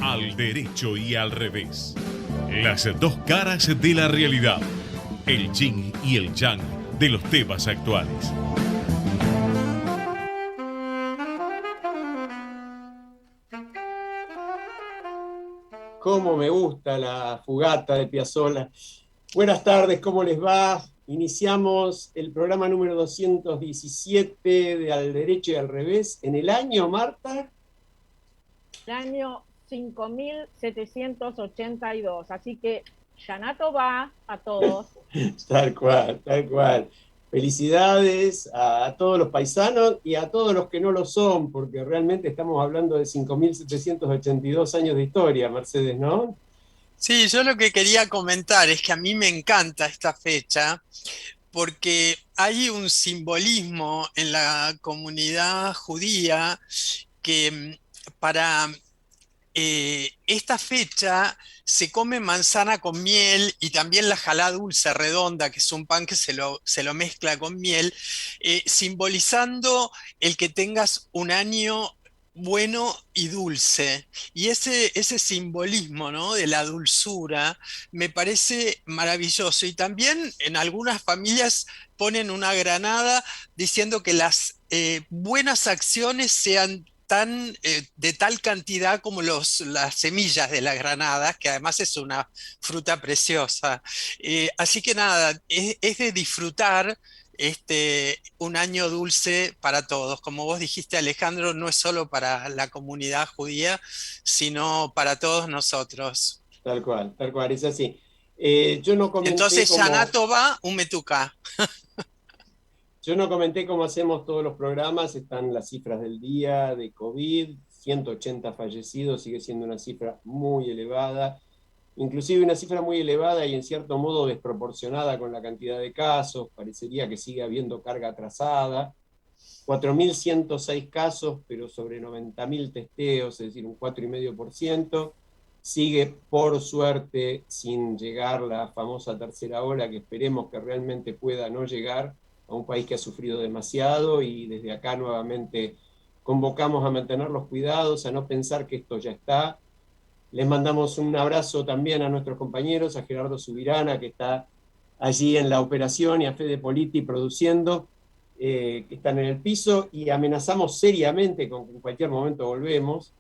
Al derecho y al revés. Las dos caras de la realidad. El yin y el yang de los temas actuales. Cómo me gusta la Fugata de Piazzolla. Buenas tardes, ¿cómo les va? Iniciamos el programa número 217 de Al Derecho y al Revés. En el año, Marta. El año 5782. Así que Yanato va a todos. Tal cual, tal cual. Felicidades a todos los paisanos y a todos los que no lo son, porque realmente estamos hablando de 5782 años de historia, Mercedes, ¿no? Sí, yo lo que quería comentar es que a mí me encanta esta fecha porque hay un simbolismo en la comunidad judía que para esta fecha se come manzana con miel y también la jalá dulce redonda, que es un pan que se lo mezcla con miel, simbolizando el que tengas un año bueno y dulce. Y ese simbolismo, ¿no?, de la dulzura me parece maravilloso. Y también en algunas familias ponen una granada diciendo que las buenas acciones sean de tal cantidad como las semillas de las granadas, que además es una fruta preciosa. Así que nada, es de disfrutar un año dulce para todos. Como vos dijiste, Alejandro, no es solo para la comunidad judía, sino para todos nosotros. Tal cual, es así. Yo no comenté Entonces, Shana cómo, Tova, un metuká. yo no comenté cómo hacemos todos los programas, están las cifras del día de COVID, 180 fallecidos, sigue siendo una cifra muy elevada, inclusive una cifra muy elevada y en cierto modo desproporcionada con la cantidad de casos, parecería que sigue habiendo carga atrasada, 4.106 casos, pero sobre 90.000 testeos, es decir, un 4,5%. Sigue, por suerte, sin llegar la famosa tercera ola, que esperemos que realmente pueda no llegar a un país que ha sufrido demasiado, y desde acá nuevamente convocamos a mantener los cuidados, a no pensar que esto ya está. Les mandamos un abrazo también a nuestros compañeros, a Gerardo Subirana, que está allí en la operación, y a Fede Politi produciendo, que están en el piso, y amenazamos seriamente con que en cualquier momento volvemos.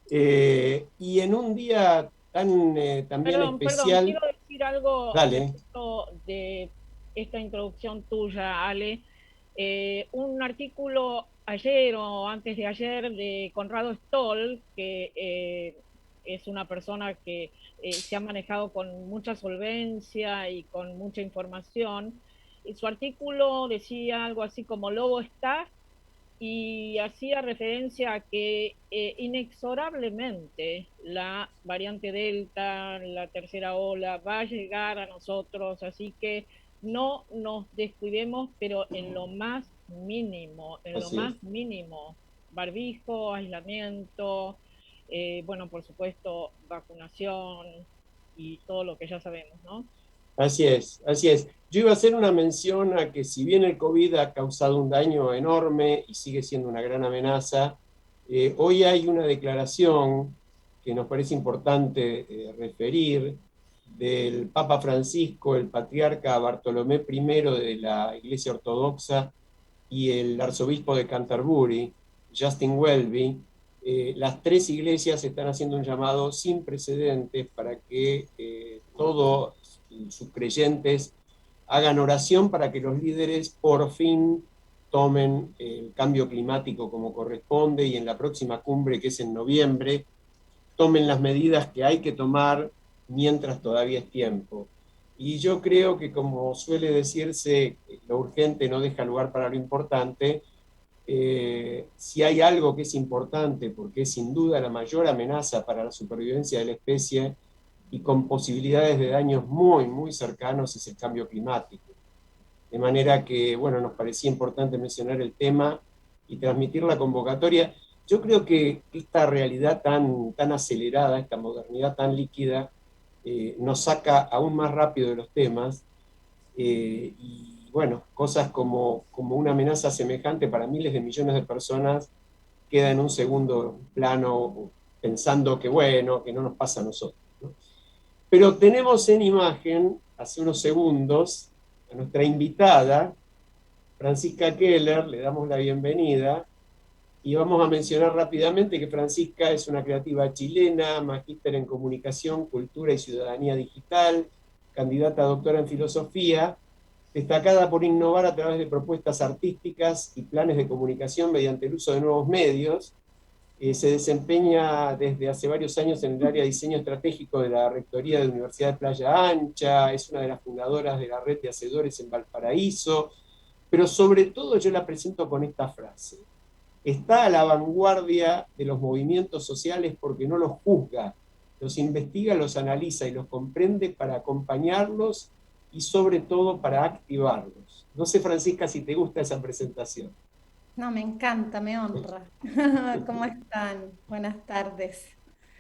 Y en un día también Perdón, especial, quiero decir algo dale. respecto de esta introducción tuya, Ale. Un artículo ayer o antes de ayer de Conrado Stoll, que es una persona que se ha manejado con mucha solvencia y con mucha información. Su artículo decía algo así como Lobo está, y hacía referencia a que inexorablemente la variante Delta, la tercera ola, va a llegar a nosotros, así que no nos descuidemos, pero en lo más mínimo, en lo Así es. más mínimo, barbijo, aislamiento, bueno, por supuesto, vacunación y todo lo que ya sabemos, ¿no? Así es, así es. Yo iba a hacer una mención a que si bien el COVID ha causado un daño enorme y sigue siendo una gran amenaza, hoy hay una declaración que nos parece importante referir del Papa Francisco, el patriarca Bartolomé I de la Iglesia Ortodoxa y el arzobispo de Canterbury, Justin Welby. Las tres iglesias están haciendo un llamado sin precedentes para que todos sus creyentes hagan oración para que los líderes por fin tomen el cambio climático como corresponde, y en la próxima cumbre, que es en noviembre, tomen las medidas que hay que tomar mientras todavía es tiempo. Y yo creo que, como suele decirse, lo urgente no deja lugar para lo importante. Si hay algo que es importante, porque es sin duda la mayor amenaza para la supervivencia de la especie y con posibilidades de daños muy, muy cercanos, es el cambio climático. De manera que, bueno, nos parecía importante mencionar el tema y transmitir la convocatoria. Yo creo que esta realidad tan acelerada, esta modernidad tan líquida, nos saca aún más rápido de los temas, y bueno, cosas como una amenaza semejante para miles de millones de personas queda en un segundo plano pensando que bueno, que no nos pasa a nosotros, ¿no? Pero tenemos en imagen, hace unos segundos, a nuestra invitada, Francisca Keller, le damos la bienvenida y vamos a mencionar rápidamente que Francisca es una creativa chilena, magíster en comunicación, cultura y ciudadanía digital, candidata a doctora en filosofía, destacada por innovar a través de propuestas artísticas y planes de comunicación mediante el uso de nuevos medios. Se desempeña desde hace varios años en el área de diseño estratégico de la Rectoría de la Universidad de Playa Ancha, es una de las fundadoras de la red de hacedores en Valparaíso, pero sobre todo yo la presento con esta frase: está a la vanguardia de los movimientos sociales porque no los juzga, los investiga, los analiza y los comprende para acompañarlos y sobre todo para activarlos. No sé, Francisca, si te gusta esa presentación. No, me encanta, me honra. ¿Cómo están? Buenas tardes.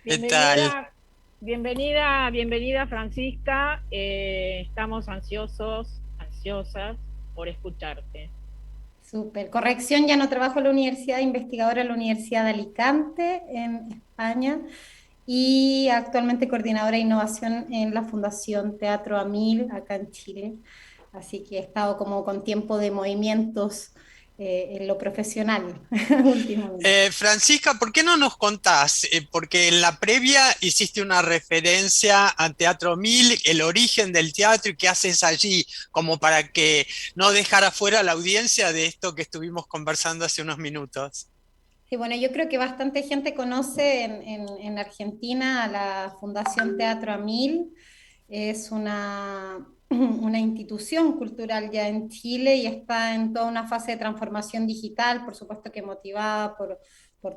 ¿Qué tal? Bienvenida Francisca. Estamos ansiosas por escucharte. Súper. Corrección, ya no trabajo en la universidad, investigadora en la Universidad de Alicante, en España, y actualmente coordinadora de innovación en la Fundación Teatro Amil, acá en Chile. Así que he estado como con tiempo de movimientos en lo profesional últimamente. Francisca, ¿por qué no nos contás? Porque en la previa hiciste una referencia a Teatro Mil, el origen del teatro y qué haces allí, como para que no dejara fuera a la audiencia de esto que estuvimos conversando hace unos minutos. Sí, bueno, yo creo que bastante gente conoce en Argentina a la Fundación Teatro Amil. Es una institución cultural ya en Chile y está en toda una fase de transformación digital, por supuesto que motivada por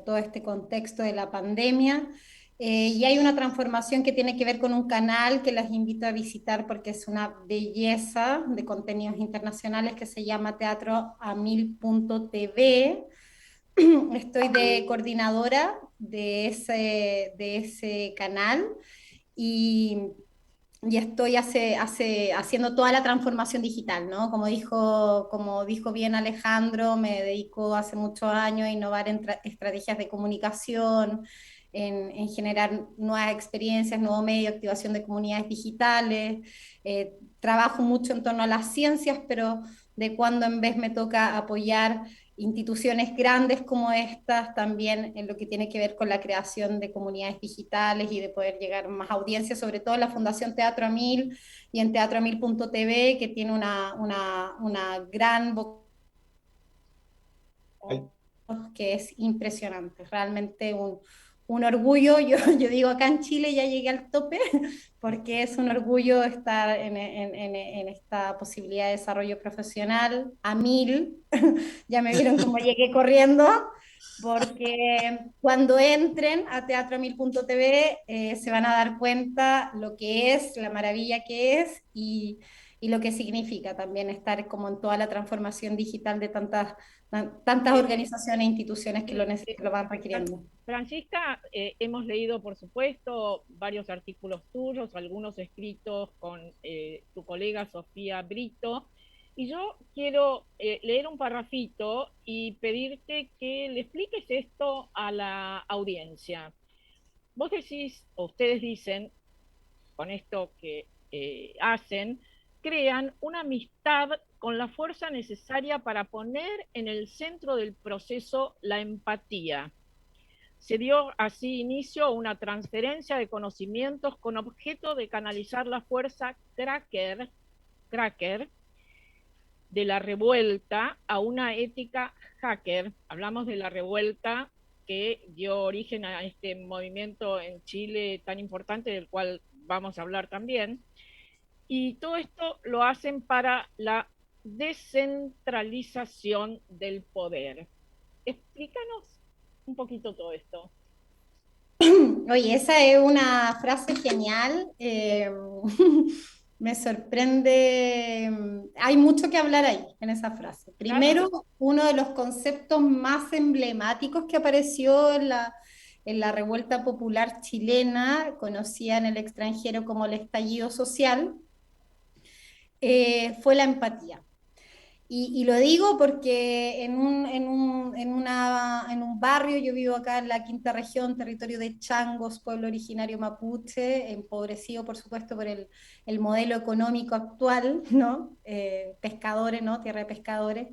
todo este contexto de la pandemia. Y hay una transformación que tiene que ver con un canal que las invito a visitar porque es una belleza de contenidos internacionales que se llama teatroamil.tv. Estoy de coordinadora de ese canal y, y estoy haciendo toda la transformación digital, ¿no? Como dijo bien Alejandro, me dedico hace muchos años a innovar en estrategias de comunicación, en generar nuevas experiencias, nuevos medios, activación de comunidades digitales. Trabajo mucho en torno a las ciencias, pero de cuando en vez me toca apoyar instituciones grandes como estas, también en lo que tiene que ver con la creación de comunidades digitales y de poder llegar a más audiencias, sobre todo en la Fundación Teatro Amil y en teatroamil.tv, que tiene una gran vocación que es impresionante, realmente un orgullo. Yo digo, acá en Chile ya llegué al tope, porque es un orgullo estar en esta posibilidad de desarrollo profesional a mil. Ya me vieron cómo llegué corriendo, porque cuando entren a teatroamil.tv se van a dar cuenta lo que es, la maravilla que es y lo que significa también estar como en toda la transformación digital de tantas Eh, organizaciones e instituciones que sí, lo van requiriendo. Francisca, hemos leído, por supuesto, varios artículos tuyos, algunos escritos con tu colega Sofía Brito, y yo quiero leer un parrafito y pedirte que le expliques esto a la audiencia. Vos decís, o ustedes dicen, con esto que hacen, crean una amistad con la fuerza necesaria para poner en el centro del proceso la empatía. Se dio así inicio a una transferencia de conocimientos con objeto de canalizar la fuerza cracker de la revuelta a una ética hacker. Hablamos de la revuelta que dio origen a este movimiento en Chile tan importante, del cual vamos a hablar también. Y todo esto lo hacen para la descentralización del poder. Explícanos un poquito todo esto. Oye, esa es una frase genial. Me sorprende. Hay mucho que hablar ahí en esa frase. Claro. Primero, uno de los conceptos más emblemáticos que apareció en la revuelta popular chilena, conocida en el extranjero como el estallido social, fue la empatía. Y lo digo porque en un barrio, yo vivo acá en la quinta región, territorio de Changos, pueblo originario mapuche, empobrecido por supuesto por el modelo económico actual, ¿no? Pescadores, ¿no? Tierra de pescadores.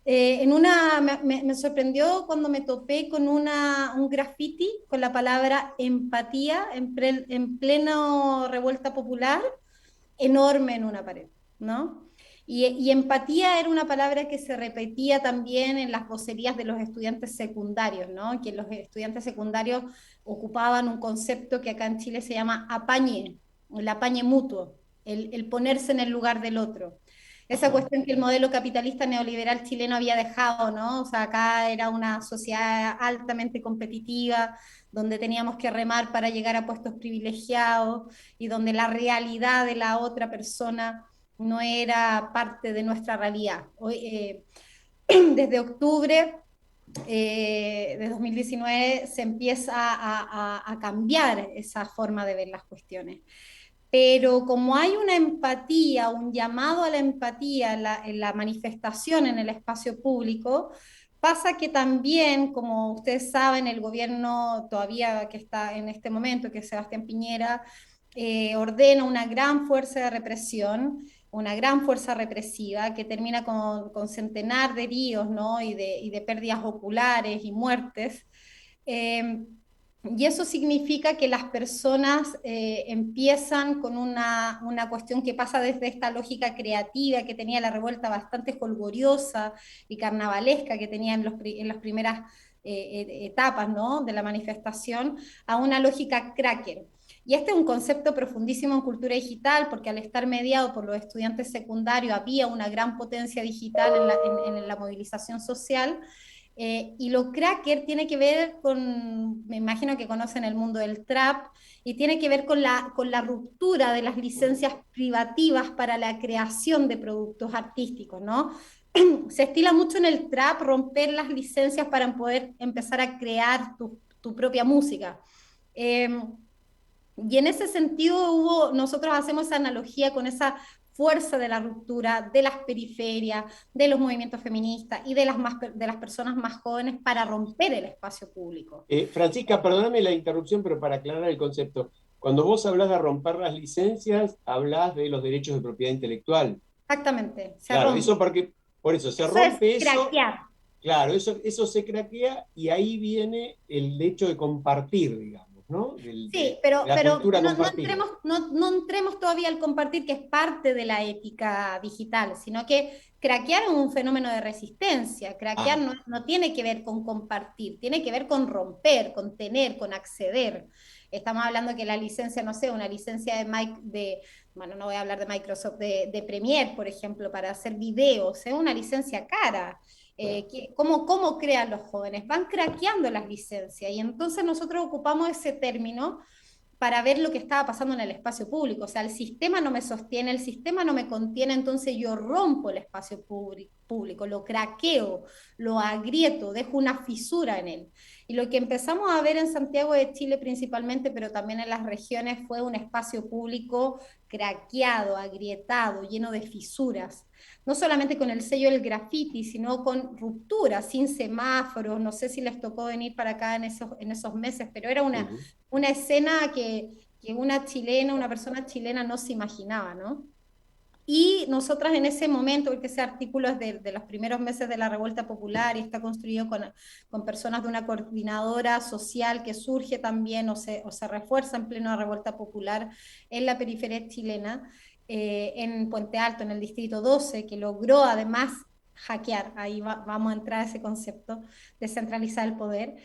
Me sorprendió cuando me topé con un graffiti con la palabra empatía en pleno revuelta popular, enorme en una pared, ¿no? Y empatía era una palabra que se repetía también en las vocerías de los estudiantes secundarios, ¿no? Que los estudiantes secundarios ocupaban un concepto que acá en Chile se llama apañe, el apañe mutuo, el ponerse en el lugar del otro. Esa cuestión que el modelo capitalista neoliberal chileno había dejado, ¿no? O sea, acá era una sociedad altamente competitiva, donde teníamos que remar para llegar a puestos privilegiados y donde la realidad de la otra persona no era parte de nuestra realidad. Hoy, desde octubre de 2019 se empieza a cambiar esa forma de ver las cuestiones. Pero como hay una empatía, un llamado a la empatía en la manifestación en el espacio público, pasa que también, como ustedes saben, el gobierno todavía que está en este momento, que es Sebastián Piñera, ordena una gran fuerza de represión, una gran fuerza represiva que termina con centenar de heridos, ¿no? Y de pérdidas oculares y muertes. Y eso significa que las personas empiezan con una cuestión que pasa desde esta lógica creativa que tenía la revuelta bastante jolgoriosa y carnavalesca que tenía en las primeras etapas, ¿no? De la manifestación, a una lógica cracker. Y este es un concepto profundísimo en cultura digital, porque al estar mediado por los estudiantes secundarios había una gran potencia digital en la movilización social. Y lo cracker tiene que ver con, me imagino que conocen el mundo del trap, y tiene que ver con la ruptura de las licencias privativas para la creación de productos artísticos, ¿no? Se estila mucho en el trap romper las licencias para poder empezar a crear tu propia música. Eh, y en ese sentido nosotros hacemos esa analogía con esa fuerza de la ruptura, de las periferias, de los movimientos feministas y de las personas más jóvenes para romper el espacio público. Francisca, perdóname la interrupción, pero para aclarar el concepto. Cuando vos hablas de romper las licencias, hablas de los derechos de propiedad intelectual. Exactamente. Claro, rompe. Por eso se eso rompe es eso. craquear. Claro, eso se craquea y ahí viene el hecho de compartir, digamos, ¿no? Sí, pero no, no entremos todavía al compartir, que es parte de la ética digital, sino que craquear es un fenómeno de resistencia. Craquear no tiene que ver con compartir, tiene que ver con romper, con tener, con acceder. Estamos hablando que la licencia, no sé, una licencia bueno, no voy a hablar de Microsoft, de Premiere, por ejemplo, para hacer videos, es una licencia cara. ¿Cómo crean los jóvenes? Van craqueando las licencias y entonces nosotros ocupamos ese término para ver lo que estaba pasando en el espacio público. O sea, el sistema no me sostiene, el sistema no me contiene, entonces yo rompo el espacio público, lo craqueo, lo agrieto, dejo una fisura en él. Y lo que empezamos a ver en Santiago de Chile principalmente, pero también en las regiones, fue un espacio público craqueado, agrietado, lleno de fisuras. No solamente con el sello del graffiti, sino con rupturas, sin semáforos. No sé si les tocó venir para acá en esos meses, pero era una escena que una persona chilena no se imaginaba, ¿no? Y nosotras en ese momento, porque ese artículo es de los primeros meses de la revuelta popular y está construido con personas de una coordinadora social que surge también o se refuerza en pleno revuelta popular en la periferia chilena, en Puente Alto, en el distrito 12, que logró además hackear, ahí vamos a entrar a ese concepto, descentralizar el poder.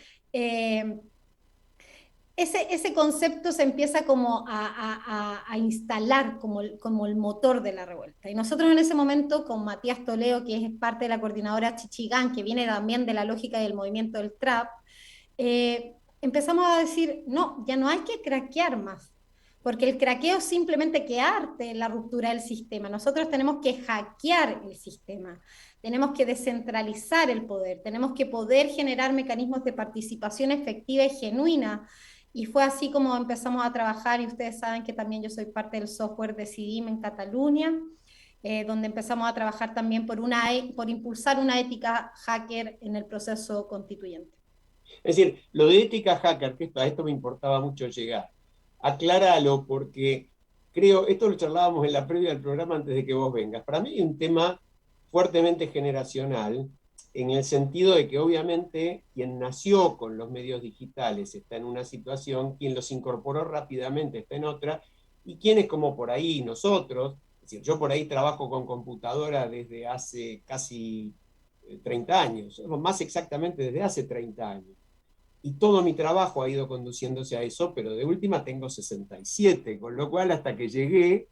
Ese concepto se empieza como a instalar como el motor de la revuelta. Y nosotros en ese momento, con Matías Toledo, que es parte de la coordinadora Chichigán, que viene también de la lógica del movimiento del trap, empezamos a decir, no, ya no hay que craquear más, porque el craqueo es simplemente quedarte en la ruptura del sistema. Nosotros tenemos que hackear el sistema, tenemos que descentralizar el poder, tenemos que poder generar mecanismos de participación efectiva y genuina. Y fue así como empezamos a trabajar, y ustedes saben que también yo soy parte del software Decidim en Cataluña, donde empezamos a trabajar también por impulsar una ética hacker en el proceso constituyente. Es decir, lo de ética hacker, que a esto me importaba mucho llegar, acláralo porque creo, esto lo charlábamos en la previa del programa antes de que vos vengas, para mí hay un tema fuertemente generacional, en el sentido de que obviamente quien nació con los medios digitales está en una situación, quien los incorporó rápidamente está en otra, y quienes como por ahí nosotros, es decir, yo por ahí trabajo con computadora desde hace casi 30 años, más exactamente desde hace 30 años. Y todo mi trabajo ha ido conduciéndose a eso, pero de última tengo 67, con lo cual hasta que llegué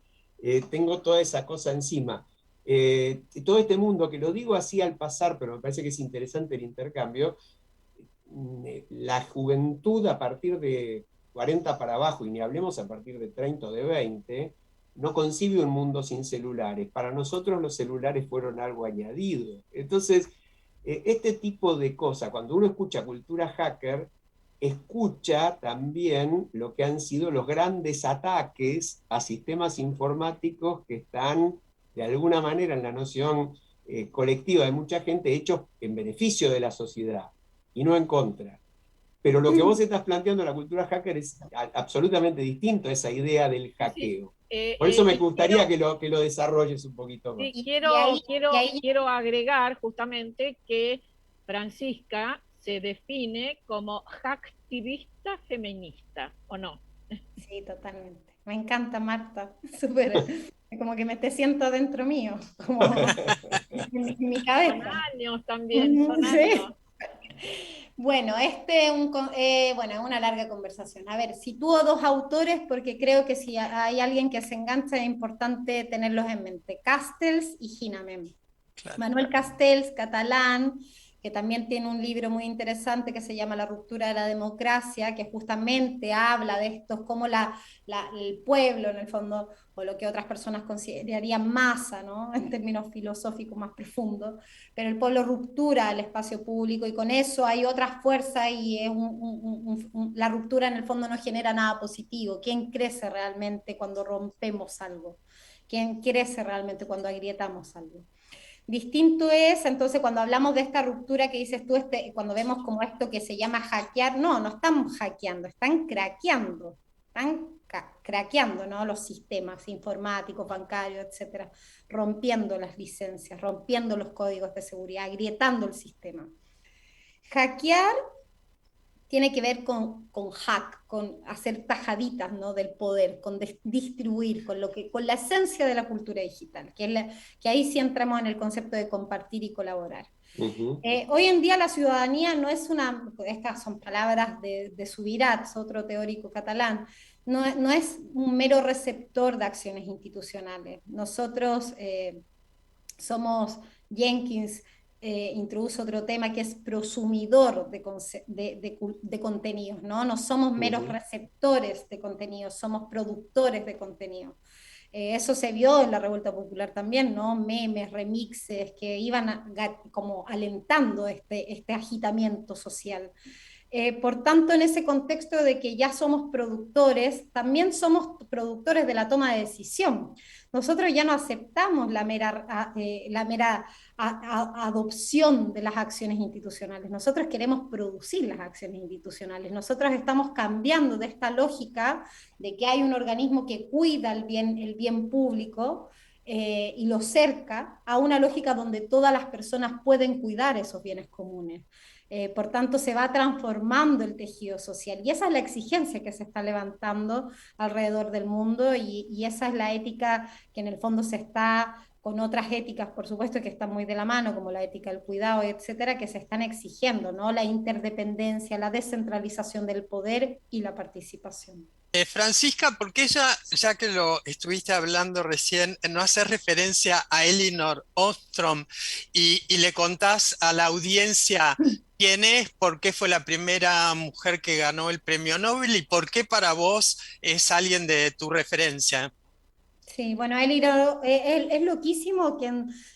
tengo toda esa cosa encima. Todo este mundo, que lo digo así al pasar, pero me parece que es interesante el intercambio, la juventud a partir de 40 para abajo, y ni hablemos a partir de 30 o de 20, no concibe un mundo sin celulares. Para nosotros los celulares fueron algo añadido. Entonces, este tipo de cosas, cuando uno escucha cultura hacker, escucha también lo que han sido los grandes ataques a sistemas informáticos que están de alguna manera en la noción colectiva de mucha gente hechos en beneficio de la sociedad y no en contra. Pero lo que vos estás planteando en la cultura hacker es absolutamente distinto a esa idea del hackeo. Por eso me gustaría que lo desarrolles un poquito más. Sí, ahí quiero agregar justamente que Francisca se define como hacktivista feminista, ¿o no? Sí, totalmente. Me encanta, Marta. Súper. Como que te siento dentro mío, como en mi cabeza. Son años también, son Sí. años. Bueno, bueno, es una larga conversación. A ver, sitúo dos autores porque creo que si hay alguien que se engancha es importante tenerlos en mente. Castells y Ginamem. Claro. Manuel Castells, catalán, que también tiene un libro muy interesante que se llama La ruptura de la democracia, que justamente habla de esto, como el pueblo, en el fondo, o lo que otras personas considerarían masa, ¿no? En términos filosóficos más profundos, pero el pueblo ruptura el espacio público y con eso hay otras fuerzas y es la ruptura en el fondo no genera nada positivo. ¿Quién crece realmente cuando rompemos algo? ¿Quién crece realmente cuando agrietamos algo? Distinto es, entonces, cuando hablamos de esta ruptura que dices tú, cuando vemos como esto que se llama hackear, no están hackeando, están craqueando, ¿no? Los sistemas informáticos, bancarios, etcétera, rompiendo las licencias, rompiendo los códigos de seguridad, agrietando el sistema. Hackear tiene que ver con hack, con hacer tajaditas, ¿no? Del poder, con distribuir, con la esencia de la cultura digital, que ahí sí entramos en el concepto de compartir y colaborar. Hoy en día la ciudadanía no es estas son palabras de Subirats, otro teórico catalán, no es un mero receptor de acciones institucionales. Nosotros somos Jenkins, introduce otro tema que es prosumidor de contenidos, ¿no? No somos meros receptores de contenidos, somos productores de contenido. Eso se vio en la Revuelta Popular también, ¿no? Memes, remixes que iban como alentando este agitamiento social. Por tanto, en ese contexto de que ya somos productores, también somos productores de la toma de decisión. Nosotros ya no aceptamos la mera adopción de las acciones institucionales. Nosotros queremos producir las acciones institucionales. Nosotros estamos cambiando de esta lógica de que hay un organismo que cuida el bien público y lo cerca, a una lógica donde todas las personas pueden cuidar esos bienes comunes. Por tanto, se va transformando el tejido social y esa es la exigencia que se está levantando alrededor del mundo y esa es la ética que en el fondo se está, con otras éticas, por supuesto, que están muy de la mano, como la ética del cuidado, etcétera, que se están exigiendo, ¿no? La interdependencia, la descentralización del poder y la participación. Francisca, ¿por qué ya que lo estuviste hablando recién, no haces referencia a Elinor Ostrom y le contás a la audiencia quién es, por qué fue la primera mujer que ganó el premio Nobel y por qué para vos es alguien de tu referencia? Sí, bueno, Elinor es loquísimo,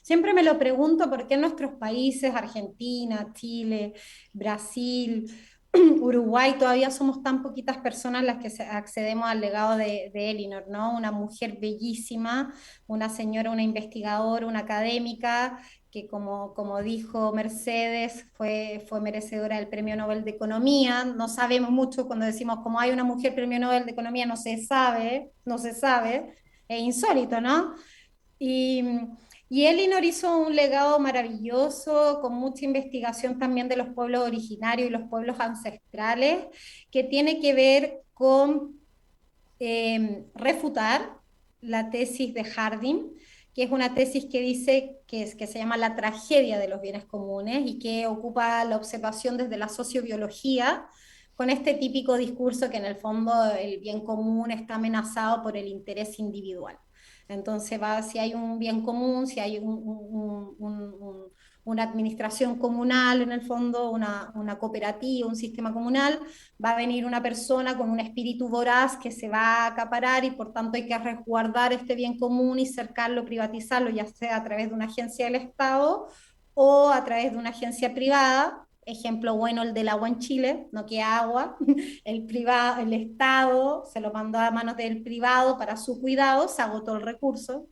siempre me lo pregunto por qué en nuestros países, Argentina, Chile, Brasil, Uruguay todavía somos tan poquitas personas las que accedemos al legado de Elinor, ¿no? Una mujer bellísima, una señora, una investigadora, una académica, que como dijo Mercedes, fue merecedora del Premio Nobel de Economía. No sabemos mucho cuando decimos, como hay una mujer Premio Nobel de Economía, no se sabe, es insólito, ¿no? Y, y Elinor hizo un legado maravilloso, con mucha investigación también de los pueblos originarios y los pueblos ancestrales, que tiene que ver con refutar la tesis de Harding, que es una tesis que dice que se llama la tragedia de los bienes comunes y que ocupa la observación desde la sociobiología, con este típico discurso que en el fondo el bien común está amenazado por el interés individual. Entonces, si hay un bien común, si hay una administración comunal, en el fondo, una cooperativa, un sistema comunal, va a venir una persona con un espíritu voraz que se va a acaparar y por tanto hay que resguardar este bien común y cercarlo, privatizarlo, ya sea a través de una agencia del Estado o a través de una agencia privada. Ejemplo bueno, el del agua en Chile, no queda agua, el Estado se lo mandó a manos del privado para su cuidado, se agotó el recurso.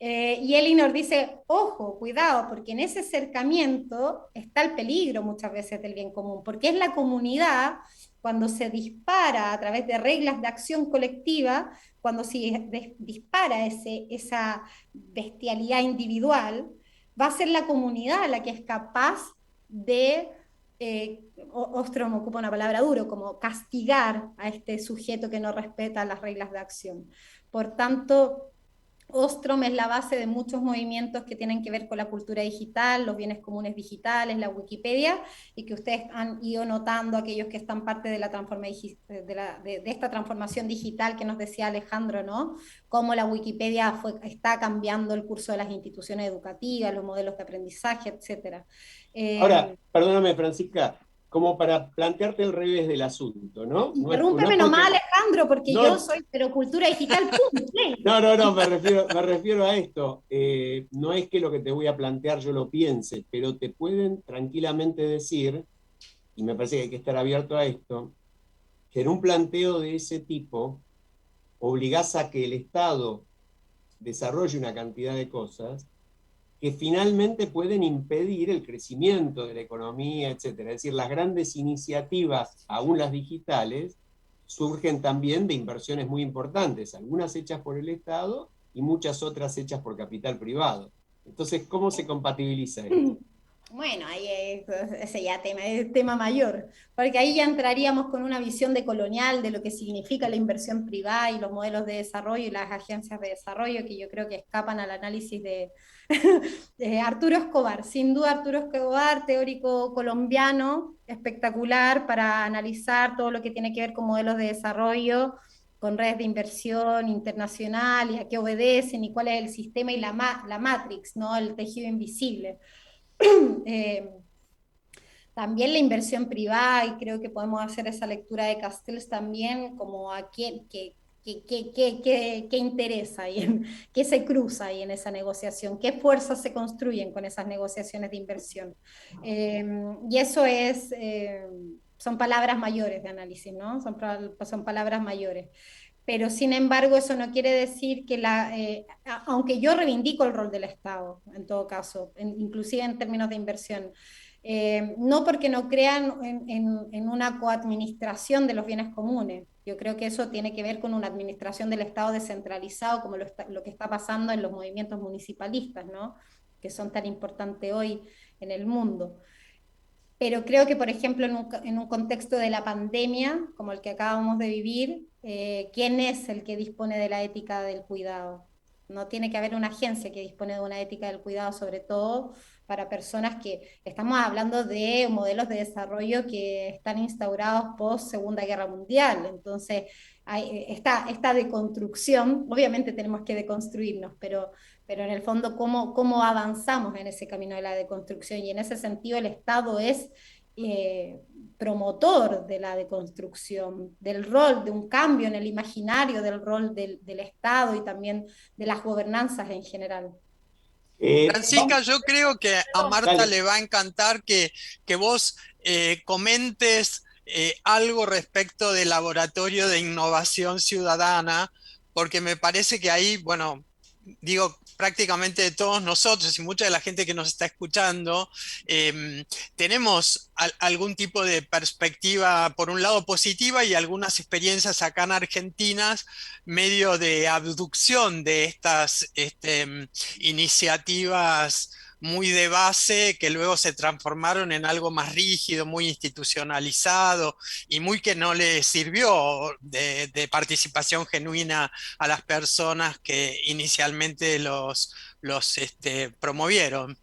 Y Elinor dice, ojo, cuidado, porque en ese acercamiento está el peligro muchas veces del bien común, porque es la comunidad cuando se dispara a través de reglas de acción colectiva, cuando se dispara esa bestialidad individual, va a ser la comunidad la que es capaz de, Ostrom ocupa una palabra duro, como castigar a este sujeto que no respeta las reglas de acción. Por tanto, Ostrom es la base de muchos movimientos que tienen que ver con la cultura digital, los bienes comunes digitales, la Wikipedia, y que ustedes han ido notando, aquellos que están parte de, de esta transformación digital que nos decía Alejandro, ¿no? Cómo la Wikipedia está cambiando el curso de las instituciones educativas, los modelos de aprendizaje, etc. Ahora, perdóname, Francisca, como para plantearte el revés del asunto, ¿no? Interrúmpeme nomás, Alejandro, porque no, yo soy pero cultura digital, ¡pum! No, me refiero a esto. No es que lo que te voy a plantear yo lo piense, pero te pueden tranquilamente decir, y me parece que hay que estar abierto a esto, que en un planteo de ese tipo obligás a que el Estado desarrolle una cantidad de cosas que finalmente pueden impedir el crecimiento de la economía, etcétera. Es decir, las grandes iniciativas, aún las digitales, surgen también de inversiones muy importantes, algunas hechas por el Estado y muchas otras hechas por capital privado. Entonces, ¿cómo se compatibiliza esto? Bueno, ahí ese ya es tema mayor, porque ahí ya entraríamos con una visión de colonial de lo que significa la inversión privada y los modelos de desarrollo y las agencias de desarrollo, que yo creo que escapan al análisis de Arturo Escobar. Sin duda, Arturo Escobar, teórico colombiano, espectacular para analizar todo lo que tiene que ver con modelos de desarrollo, con redes de inversión internacional y a qué obedecen y cuál es el sistema y la matrix, ¿no? El tejido invisible. También la inversión privada, y creo que podemos hacer esa lectura de Castells también, como a quién, qué interesa y qué se cruza ahí en esa negociación, qué fuerzas se construyen con esas negociaciones de inversión. Y eso son palabras mayores de análisis, ¿no? Son palabras mayores. Pero sin embargo, eso no quiere decir que aunque yo reivindico el rol del Estado, en todo caso, inclusive en términos de inversión, no porque no crean en una coadministración de los bienes comunes. Yo creo que eso tiene que ver con una administración del Estado descentralizado, como lo que está pasando en los movimientos municipalistas, ¿no? Que son tan importantes hoy en el mundo. Pero creo que, por ejemplo, en un contexto de la pandemia, como el que acabamos de vivir, ¿quién es el que dispone de la ética del cuidado? No tiene que haber una agencia que dispone de una ética del cuidado, sobre todo para personas que estamos hablando de modelos de desarrollo que están instaurados post Segunda Guerra Mundial. Entonces, esta deconstrucción, obviamente tenemos que deconstruirnos, pero en el fondo, ¿cómo avanzamos en ese camino de la deconstrucción? Y en ese sentido, el Estado es promotor de la deconstrucción, del rol, de un cambio en el imaginario del rol del Estado y también de las gobernanzas en general. Francisca, yo creo que a Marta le va a encantar que vos comentes algo respecto del Laboratorio de Innovación Ciudadana, porque me parece que ahí, bueno, digo, prácticamente de todos nosotros y mucha de la gente que nos está escuchando, tenemos algún tipo de perspectiva, por un lado positiva, y algunas experiencias acá en Argentina, medio de abducción de estas iniciativas muy de base que luego se transformaron en algo más rígido, muy institucionalizado y muy que no le sirvió de participación genuina a las personas que inicialmente los promovieron.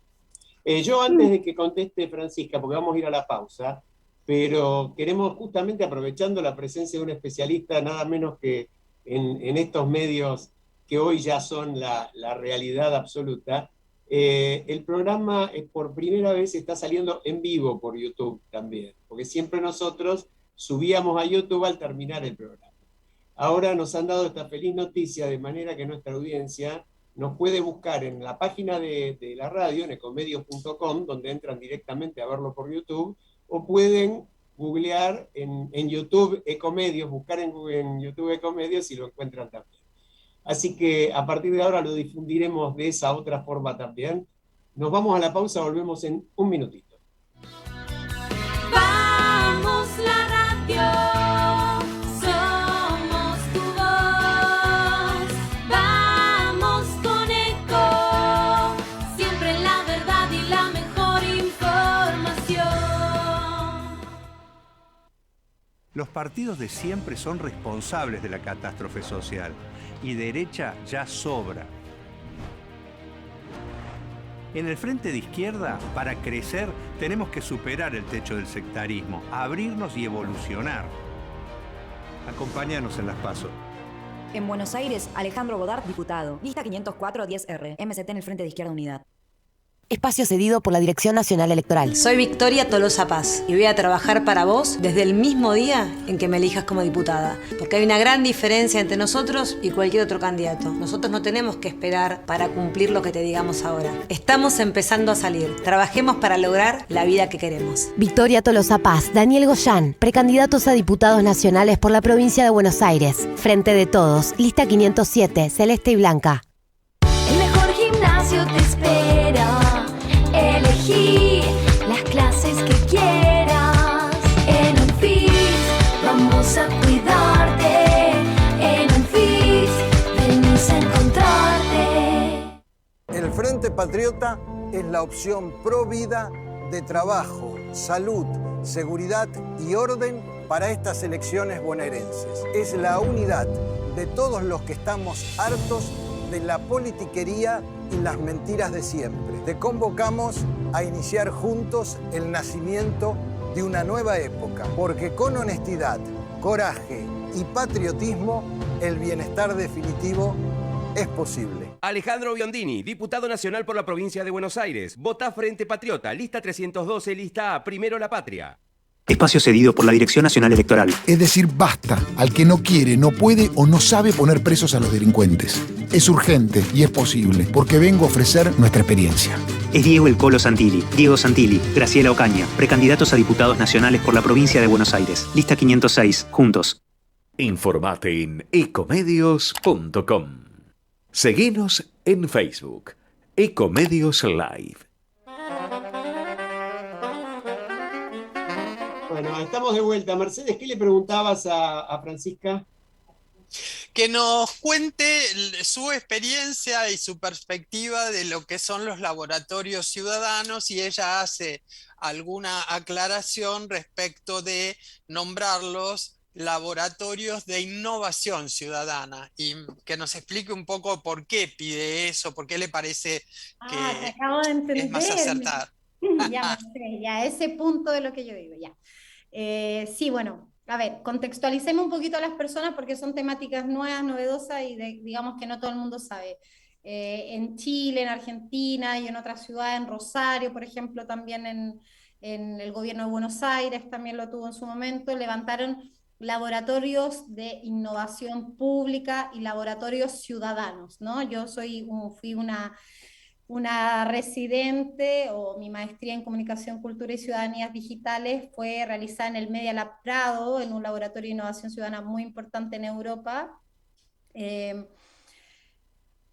Yo antes de que conteste Francisca, porque vamos a ir a la pausa, pero queremos justamente aprovechando la presencia de un especialista, nada menos que en estos medios que hoy ya son la realidad absoluta, el programa por primera vez está saliendo en vivo por YouTube también, porque siempre nosotros subíamos a YouTube al terminar el programa. Ahora nos han dado esta feliz noticia de manera que nuestra audiencia nos puede buscar en la página de la radio, en ecomedios.com, donde entran directamente a verlo por YouTube, o pueden googlear en YouTube Ecomedios, buscar en YouTube Ecomedios y lo encuentran también. Así que a partir de ahora lo difundiremos de esa otra forma también. Nos vamos a la pausa, volvemos en un minutito. Vamos la radio. Los partidos de siempre son responsables de la catástrofe social y derecha ya sobra. En el frente de izquierda, para crecer, tenemos que superar el techo del sectarismo, abrirnos y evolucionar. Acompáñanos en las PASO. En Buenos Aires, Alejandro Godard, diputado. Lista 504-10R. MST en el Frente de Izquierda Unidad. Espacio cedido por la Dirección Nacional Electoral. Soy Victoria Tolosa Paz y voy a trabajar para vos desde el mismo día en que me elijas como diputada. Porque hay una gran diferencia entre nosotros y cualquier otro candidato. Nosotros no tenemos que esperar para cumplir lo que te digamos ahora. Estamos empezando a salir. Trabajemos para lograr la vida que queremos. Victoria Tolosa Paz, Daniel Goyán, precandidatos a diputados nacionales por la provincia de Buenos Aires. Frente de Todos, lista 507, celeste y blanca. El mejor gimnasio te espera. Elegí las clases que quieras. En UNFIS vamos a cuidarte. En UNFIS venimos a encontrarte. El Frente Patriota es la opción pro vida de trabajo, salud, seguridad y orden para estas elecciones bonaerenses. Es la unidad de todos los que estamos hartos de la politiquería y las mentiras de siempre. Te convocamos a iniciar juntos el nacimiento de una nueva época, porque con honestidad, coraje y patriotismo, el bienestar definitivo es posible. Alejandro Biondini, diputado nacional por la provincia de Buenos Aires. Vota Frente Patriota, lista 312, lista A, Primero la Patria. Espacio cedido por la Dirección Nacional Electoral. Es decir, basta al que no quiere, no puede o no sabe poner presos a los delincuentes. Es urgente y es posible, porque vengo a ofrecer nuestra experiencia. Es Diego El Colo Santilli, Diego Santilli, Graciela Ocaña, precandidatos a diputados nacionales por la provincia de Buenos Aires. Lista 506, juntos. Informate en ecomedios.com. Seguinos en Facebook, Ecomedios Live. Bueno, estamos de vuelta. Mercedes, ¿qué le preguntabas a Francisca? Que nos cuente su experiencia y su perspectiva de lo que son los laboratorios ciudadanos, y ella hace alguna aclaración respecto de nombrarlos laboratorios de innovación ciudadana, y que nos explique un poco por qué pide eso, por qué le parece que es más acertado. Ya sé, ya ese punto de lo que yo digo, ya. Sí, bueno, a ver, contextualicemos un poquito a las personas porque son temáticas nuevas, novedosas y digamos que no todo el mundo sabe. En Chile, en Argentina y en otras ciudades, en Rosario, por ejemplo, también en el gobierno de Buenos Aires, también lo tuvo en su momento, levantaron laboratorios de innovación pública y laboratorios ciudadanos, ¿no? Yo fui una una residente o mi maestría en Comunicación, Cultura y Ciudadanías Digitales fue realizada en el Media Lab Prado, en un laboratorio de innovación ciudadana muy importante en Europa.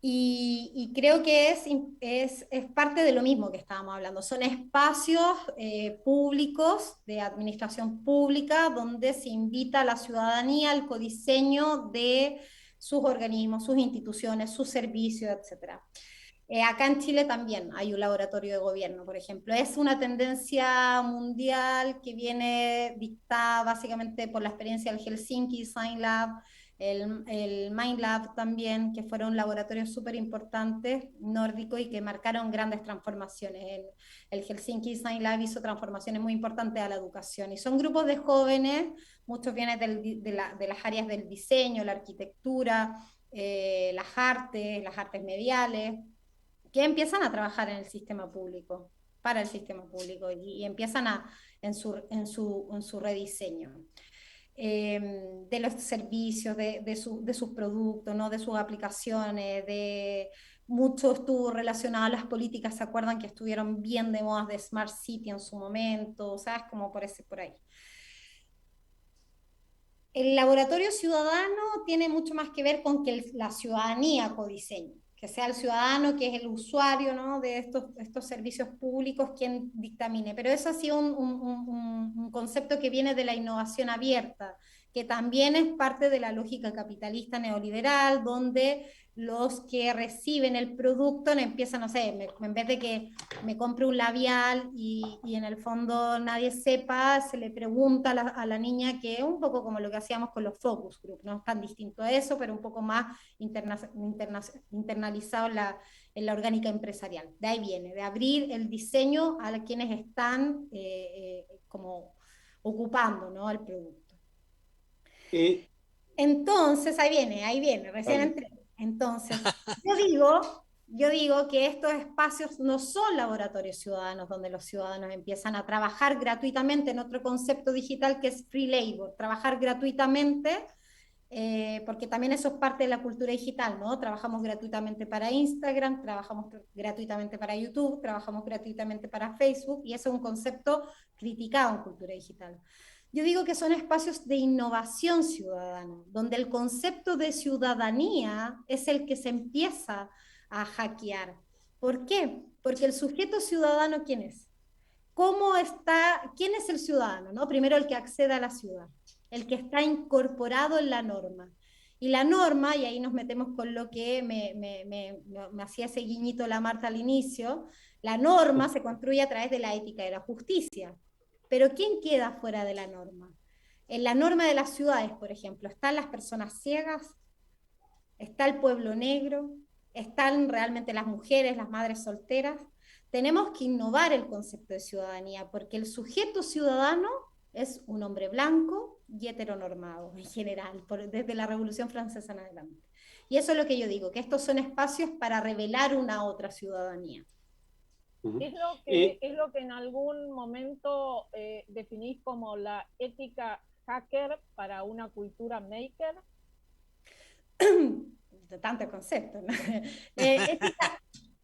Y creo que es parte de lo mismo que estábamos hablando. Son espacios públicos, de administración pública, donde se invita a la ciudadanía al codiseño de sus organismos, sus instituciones, sus servicios, etc. Acá en Chile también hay un laboratorio de gobierno, por ejemplo. Es una tendencia mundial que viene dictada básicamente por la experiencia del Helsinki Design Lab, el Mind Lab también, que fueron laboratorios súper importantes nórdicos y que marcaron grandes transformaciones. El Helsinki Design Lab hizo transformaciones muy importantes a la educación, y son grupos de jóvenes, muchos vienen de las áreas del diseño, la arquitectura, las artes mediales, que empiezan a trabajar en el sistema público, para el sistema público, y empiezan en su rediseño. De los servicios, de sus productos, ¿no? De sus aplicaciones, mucho estuvo relacionado a las políticas. ¿Se acuerdan que estuvieron bien de moda de Smart City en su momento? ¿Sabes? Como por ahí. El laboratorio ciudadano tiene mucho más que ver con que la ciudadanía codiseñe, que sea el ciudadano, que es el usuario, ¿no? de estos servicios públicos, quien dictamine. Pero eso ha sido un concepto que viene de la innovación abierta, que también es parte de la lógica capitalista neoliberal, donde los que reciben el producto no empiezan, no sé, en vez de que me compre un labial y en el fondo nadie sepa, se le pregunta a la niña, que es un poco como lo que hacíamos con los focus group, no es tan distinto a eso, pero un poco más internalizado en la orgánica empresarial. De ahí viene, de abrir el diseño a quienes están como ocupando, ¿no? el producto. Entonces, ahí viene, recién entré. Entonces, yo digo que estos espacios no son laboratorios ciudadanos donde los ciudadanos empiezan a trabajar gratuitamente en otro concepto digital que es free labor, trabajar gratuitamente, porque también eso es parte de la cultura digital, ¿no? Trabajamos gratuitamente para Instagram, trabajamos gratuitamente para YouTube, trabajamos gratuitamente para Facebook, y eso es un concepto criticado en cultura digital. Yo digo que son espacios de innovación ciudadana, donde el concepto de ciudadanía es el que se empieza a hackear. ¿Por qué? Porque el sujeto ciudadano, ¿quién es? ¿Quién es el ciudadano? ¿No? Primero, el que accede a la ciudad, el que está incorporado en la norma. Y la norma, y ahí nos metemos con lo que me hacía ese guiñito la Marta al inicio, la norma se construye a través de la ética y la justicia. Pero ¿quién queda fuera de la norma? En la norma de las ciudades, por ejemplo, están las personas ciegas, está el pueblo negro, están realmente las mujeres, las madres solteras. Tenemos que innovar el concepto de ciudadanía, porque el sujeto ciudadano es un hombre blanco y heteronormado en general, desde la Revolución Francesa en adelante. Y eso es lo que yo digo, que estos son espacios para revelar una otra ciudadanía. Es lo que en algún momento definís como la ética hacker para una cultura maker. De tantos conceptos, ¿no?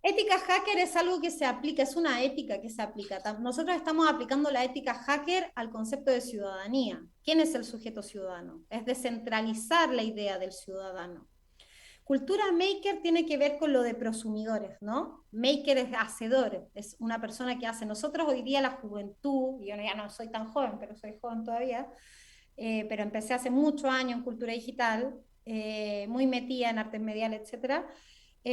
Ética hacker es algo que se aplica, es una ética que se aplica. Nosotros estamos aplicando la ética hacker al concepto de ciudadanía. ¿Quién es el sujeto ciudadano? Es descentralizar la idea del ciudadano. Cultura maker tiene que ver con lo de prosumidores, ¿no? Maker es hacedor, es una persona que hace. Nosotros hoy día la juventud, yo ya no soy tan joven, pero soy joven todavía, pero empecé hace muchos años en cultura digital, muy metida en artes mediales, etc.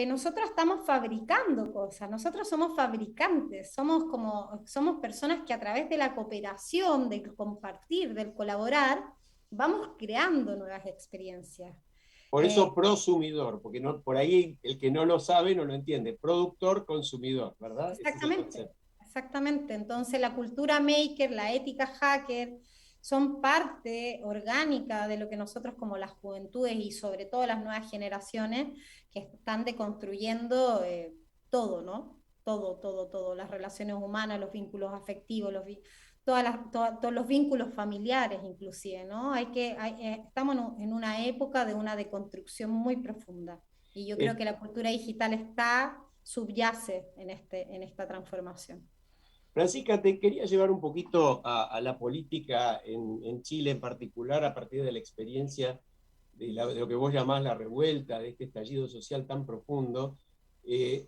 Nosotros estamos fabricando cosas, nosotros somos fabricantes, somos personas que a través de la cooperación, del compartir, del colaborar, vamos creando nuevas experiencias. Por eso prosumidor, porque no, por ahí el que no lo sabe no lo entiende. Productor, consumidor, ¿verdad? Exactamente. Entonces la cultura maker, la ética hacker, son parte orgánica de lo que nosotros como las juventudes y sobre todo las nuevas generaciones que están deconstruyendo todo, ¿no? Todo, las relaciones humanas, los vínculos afectivos, todos los vínculos familiares inclusive, ¿no? Estamos en una época de una deconstrucción muy profunda, y yo creo que la cultura digital está subyace en esta transformación. Francisca, te quería llevar un poquito a la política en Chile en particular, a partir de la experiencia de lo que vos llamás la revuelta, de este estallido social tan profundo.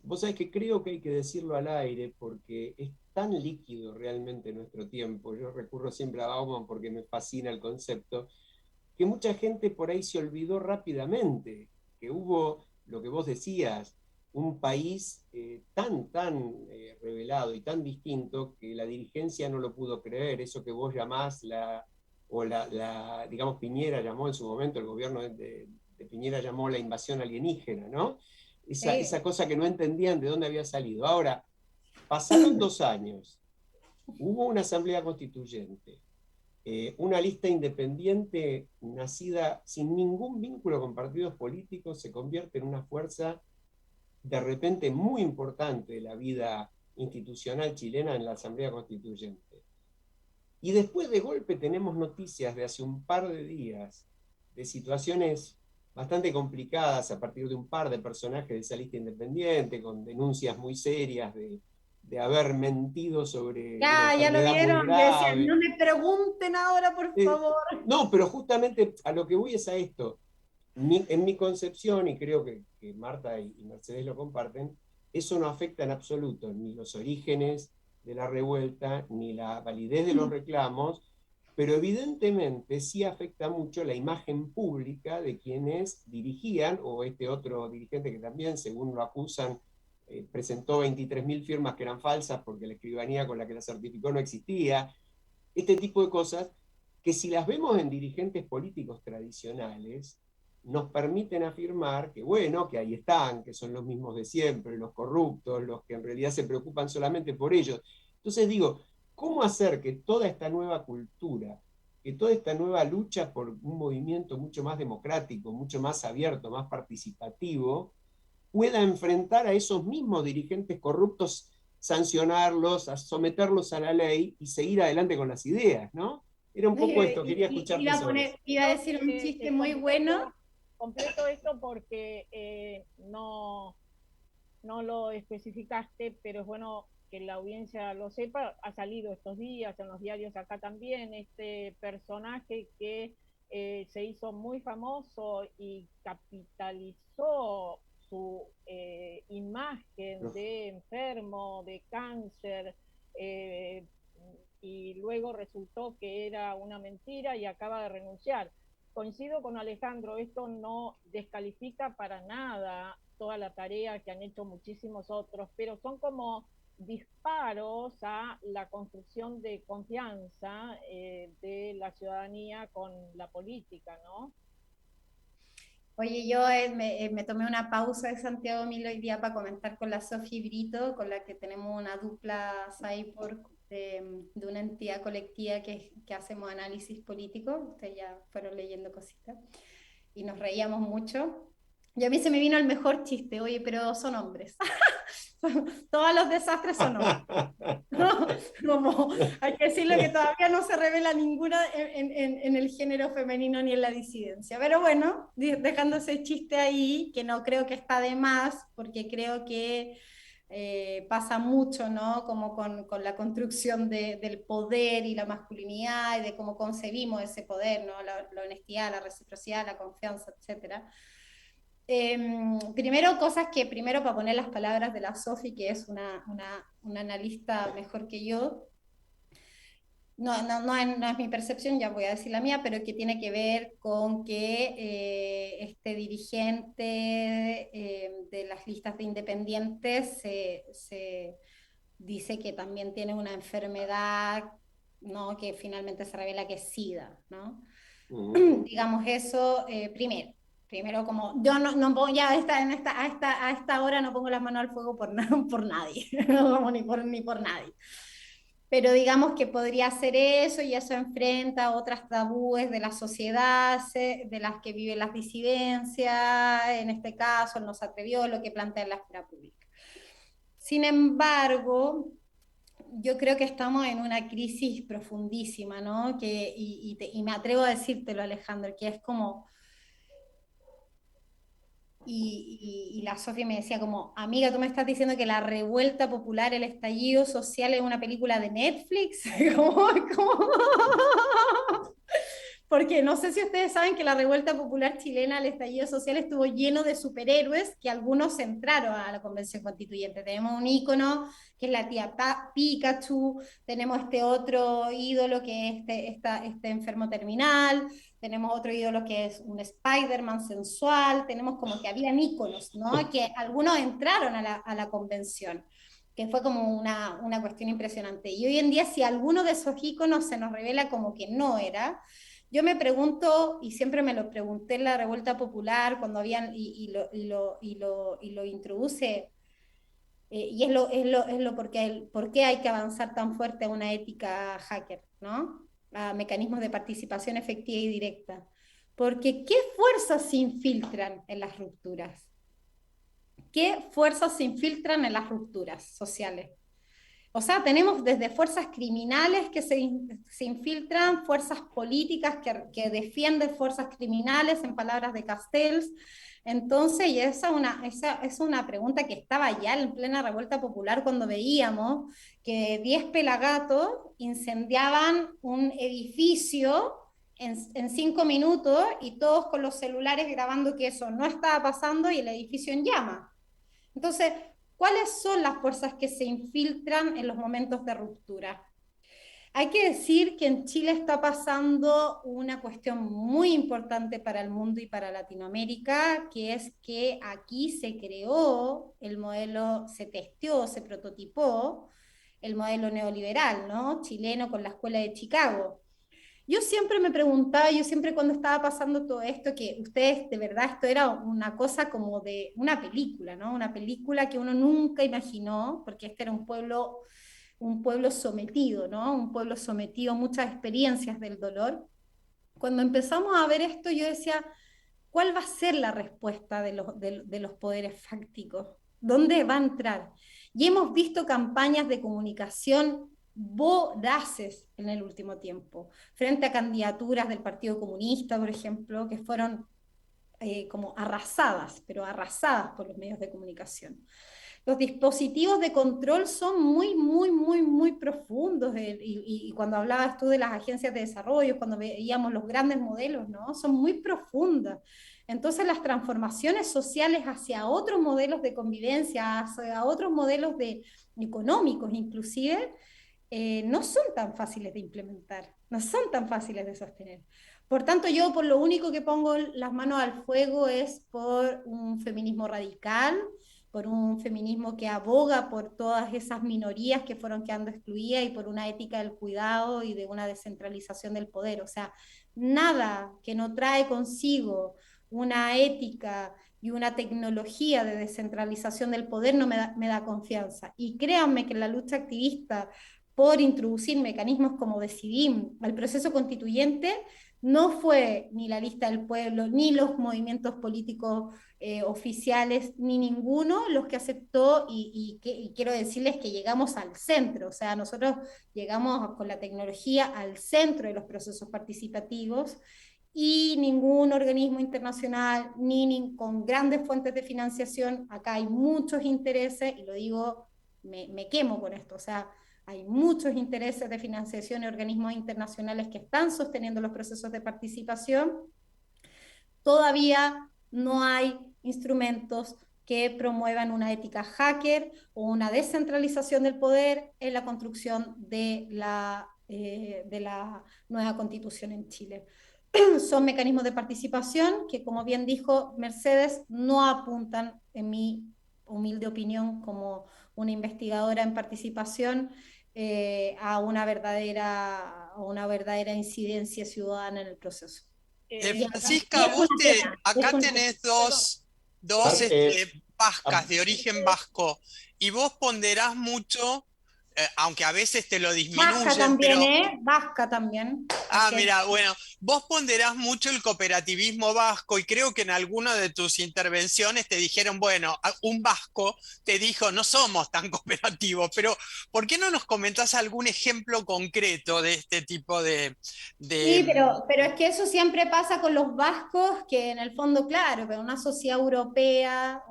Vos sabés que creo que hay que decirlo al aire porque es tan líquido realmente nuestro tiempo. Yo recurro siempre a Bauman porque me fascina el concepto, que mucha gente por ahí se olvidó rápidamente que hubo, lo que vos decías, un país tan revelado y tan distinto que la dirigencia no lo pudo creer. Eso que vos llamás digamos, Piñera llamó en su momento, el gobierno de Piñera llamó la invasión alienígena, ¿no? Esa cosa que no entendían de dónde había salido. Ahora, pasaron 2 años, hubo una asamblea constituyente, una lista independiente nacida sin ningún vínculo con partidos políticos se convierte en una fuerza de repente muy importante de la vida institucional chilena en la Asamblea Constituyente. Y después de golpe tenemos noticias de hace un par de días de situaciones bastante complicadas a partir de un par de personajes de esa lista independiente, con denuncias muy serias de haber mentido sobre una Ya lo enfermedad vieron, muy que grave. decían, no me pregunten ahora, por favor. No, pero justamente a lo que voy es a esto. En mi concepción, y creo que Marta y Mercedes lo comparten, eso no afecta en absoluto ni los orígenes de la revuelta, ni la validez de los reclamos, pero evidentemente sí afecta mucho la imagen pública de quienes dirigían, o este otro dirigente que también, según lo acusan, presentó 23.000 firmas que eran falsas porque la escribanía con la que la certificó no existía. Este tipo de cosas que si las vemos en dirigentes políticos tradicionales, nos permiten afirmar que, bueno, que ahí están, que son los mismos de siempre, los corruptos, los que en realidad se preocupan solamente por ellos. Entonces digo, ¿cómo hacer que toda esta nueva cultura, que toda esta nueva lucha por un movimiento mucho más democrático, mucho más abierto, más participativo, pueda enfrentar a esos mismos dirigentes corruptos, sancionarlos, a someterlos a la ley y seguir adelante con las ideas, ¿no? Era un poco esto, quería escucharte sobre eso. Iba a decir un chiste muy bueno. Completo esto porque no lo especificaste, pero es bueno que la audiencia lo sepa. Ha salido estos días en los diarios acá también este personaje que se hizo muy famoso y capitalizó su imagen de enfermo, de cáncer, y luego resultó que era una mentira y acaba de renunciar. Coincido con Alejandro, esto no descalifica para nada toda la tarea que han hecho muchísimos otros, pero son como disparos a la construcción de confianza de la ciudadanía con la política, ¿no? Oye, yo me tomé una pausa de Santiago Mil hoy día para comentar con la Sofi Brito, con la que tenemos una dupla cyborg de una entidad colectiva que hacemos análisis político. Ustedes ya fueron leyendo cositas y nos reíamos mucho. Y a mí se me vino el mejor chiste, oye, pero son hombres. Todos los desastres son hombres. ¿No? Como, hay que decirlo que todavía no se revela ninguna en el género femenino ni en la disidencia. Pero bueno, dejando ese chiste ahí, que no creo que está de más, porque creo que pasa mucho, ¿no? Como con la construcción del poder y la masculinidad y de cómo concebimos ese poder, ¿no? La honestidad, la reciprocidad, la confianza, etc. Primero, para poner las palabras de la Sofi, que es una analista mejor que yo, no es mi percepción, ya voy a decir la mía, pero que tiene que ver con que este dirigente de las listas de independientes se dice que también tiene una enfermedad, ¿no? Que finalmente se revela que es SIDA, ¿no? Digamos eso primero como yo no pongo ya a esta hora no pongo las manos al fuego por nadie, no, ni por nadie. Pero digamos que podría ser eso, y eso enfrenta otras tabúes de la sociedad, de las que viven las disidencias, en este caso no se atrevió lo que plantea en la esfera pública. Sin embargo, yo creo que estamos en una crisis profundísima, ¿no? Y me atrevo a decírtelo, Alejandro, que es como y la Sofía me decía como, amiga, tú me estás diciendo que la revuelta popular, el estallido social es una película de Netflix. Porque no sé si ustedes saben que la revuelta popular chilena, el estallido social, estuvo lleno de superhéroes que algunos entraron a la Convención Constituyente. Tenemos un ícono que es la tía Pikachu, tenemos este otro ídolo que es este enfermo terminal, tenemos otro ídolo que es un Spider-Man sensual, tenemos como que habían íconos, ¿no? Que algunos entraron a la convención, que fue como una cuestión impresionante. Y hoy en día, si alguno de esos íconos se nos revela como que no era, yo me pregunto, y siempre me lo pregunté en la revuelta popular, cuando habían, y lo introduce, y es lo por qué hay que avanzar tan fuerte a una ética hacker, ¿no? A mecanismos de participación efectiva y directa. Porque ¿qué fuerzas se infiltran en las rupturas? ¿Qué fuerzas se infiltran en las rupturas sociales? O sea, tenemos desde fuerzas criminales que se infiltran, fuerzas políticas que defienden fuerzas criminales, en palabras de Castells. Entonces, y esa es una pregunta que estaba ya en plena revuelta popular cuando veíamos que 10 pelagatos incendiaban un edificio en 5 minutos y todos con los celulares grabando que eso no estaba pasando y el edificio en llamas. Entonces, ¿cuáles son las fuerzas que se infiltran en los momentos de ruptura? Hay que decir que en Chile está pasando una cuestión muy importante para el mundo y para Latinoamérica, que es que aquí se creó el modelo, se testeó, se prototipó el modelo neoliberal, ¿no? Chileno con la Escuela de Chicago. Yo siempre me preguntaba, yo siempre cuando estaba pasando todo esto, que ustedes, de verdad, esto era una cosa como de una película, ¿no? Una película que uno nunca imaginó, porque este era un pueblo sometido, ¿no? Un pueblo sometido a muchas experiencias del dolor. Cuando empezamos a ver esto, yo decía, ¿cuál va a ser la respuesta de los poderes fácticos? ¿Dónde va a entrar? Y hemos visto campañas de comunicación voraces en el último tiempo, frente a candidaturas del Partido Comunista, por ejemplo, que fueron como arrasadas, pero arrasadas por los medios de comunicación. Los dispositivos de control son muy profundos, y cuando hablabas tú de las agencias de desarrollo, cuando veíamos los grandes modelos, ¿no? Son muy profundas. Entonces las transformaciones sociales hacia otros modelos de convivencia, hacia otros modelos económicos inclusive, no son tan fáciles de implementar, no son tan fáciles de sostener. Por tanto, yo por lo único que pongo las manos al fuego es por un feminismo radical, por un feminismo que aboga por todas esas minorías que fueron quedando excluidas y por una ética del cuidado y de una descentralización del poder. O sea, nada que no trae consigo una ética y una tecnología de descentralización del poder no me da confianza. Y créanme que en la lucha activista por introducir mecanismos como Decidim al proceso constituyente, no fue ni la lista del pueblo, ni los movimientos políticos oficiales, ni ninguno los que aceptó, y quiero decirles que llegamos al centro, o sea, nosotros llegamos con la tecnología al centro de los procesos participativos, y ningún organismo internacional, ni con grandes fuentes de financiación, acá hay muchos intereses, y lo digo, me quemo con esto, o sea, hay muchos intereses de financiación y organismos internacionales que están sosteniendo los procesos de participación. Todavía no hay instrumentos que promuevan una ética hacker o una descentralización del poder en la construcción de la nueva constitución en Chile. Son mecanismos de participación que, como bien dijo Mercedes, no apuntan, en mi humilde opinión como una investigadora en participación, a una verdadera incidencia ciudadana en el proceso. Francisca, vos acá tenés dos vascas de origen vasco, y vos ponderás mucho, aunque a veces te lo disminuyen. Vasca también, vasca también. Mira, bueno, vos ponderás mucho el cooperativismo vasco y creo que en alguna de tus intervenciones te dijeron, bueno, un vasco te dijo, no somos tan cooperativos, pero ¿por qué no nos comentás algún ejemplo concreto de este tipo de... Sí, pero es que eso siempre pasa con los vascos, que en el fondo, claro, pero una sociedad europea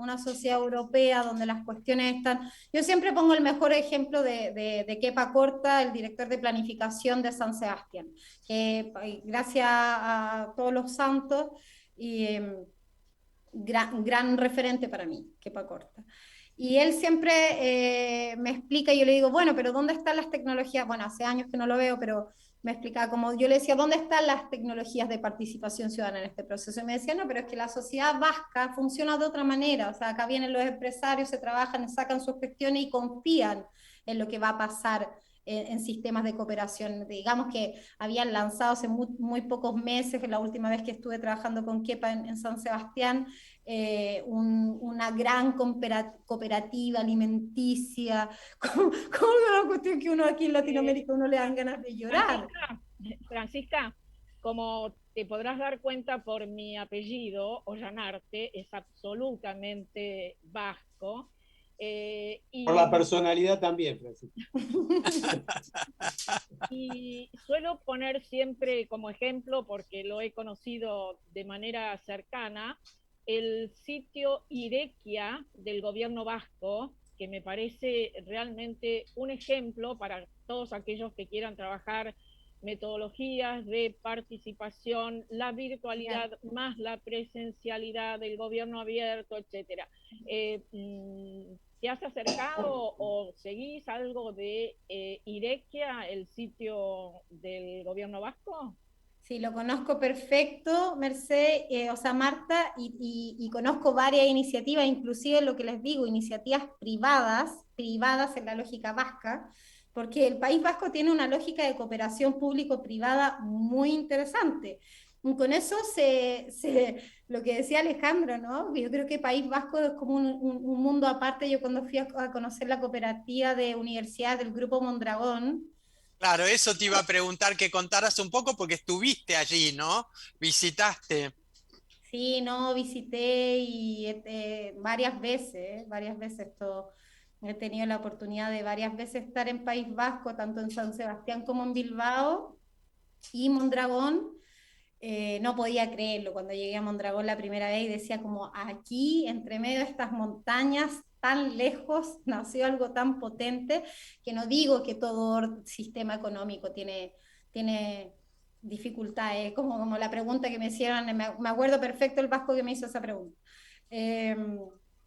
donde las cuestiones están... Yo siempre pongo el mejor ejemplo de Kepa Corta, el director de planificación de San Sebastián, que gracias a todos los santos, y gran referente para mí, Kepa Corta. Y él siempre me explica, y yo le digo, bueno, pero ¿dónde están las tecnologías? Bueno, hace años que no lo veo, pero me explicaba, como yo le decía, ¿dónde están las tecnologías de participación ciudadana en este proceso? Y me decía, no, pero es que la sociedad vasca funciona de otra manera, o sea, acá vienen los empresarios, se trabajan, sacan sus gestiones y confían en lo que va a pasar en sistemas de cooperación. Digamos que habían lanzado hace muy pocos meses, la última vez que estuve trabajando con Kepa en San Sebastián, una gran cooperativa alimenticia, como una cuestión que uno aquí en Latinoamérica uno le dan ganas de llorar. Francisca, como te podrás dar cuenta por mi apellido, Ollanarte es absolutamente vasco. Por la personalidad también, Francisco. Y suelo poner siempre como ejemplo, porque lo he conocido de manera cercana, el sitio Irekia del gobierno vasco, que me parece realmente un ejemplo para todos aquellos que quieran trabajar metodologías de participación, la virtualidad más la presencialidad del gobierno abierto, etc. ¿Te has acercado o seguís algo de Irekia, el sitio del gobierno vasco? Sí, lo conozco perfecto, Merced, o sea, Marta, y conozco varias iniciativas, inclusive lo que les digo, iniciativas privadas en la lógica vasca, porque el País Vasco tiene una lógica de cooperación público-privada muy interesante. Y con eso lo que decía Alejandro, ¿no? Yo creo que País Vasco es como un mundo aparte. Yo cuando fui a conocer la cooperativa de universidades del Grupo Mondragón. Claro, eso te iba a preguntar que contaras un poco porque estuviste allí, ¿no? Visitaste. Sí, no, visité y varias veces he tenido la oportunidad de varias veces estar en País Vasco, tanto en San Sebastián como en Bilbao y Mondragón. No podía creerlo cuando llegué a Mondragón la primera vez y decía como aquí, entre medio de estas montañas, tan lejos, nació algo tan potente, que no digo que todo sistema económico tiene dificultades, como la pregunta que me hicieron, me acuerdo perfecto el vasco que me hizo esa pregunta.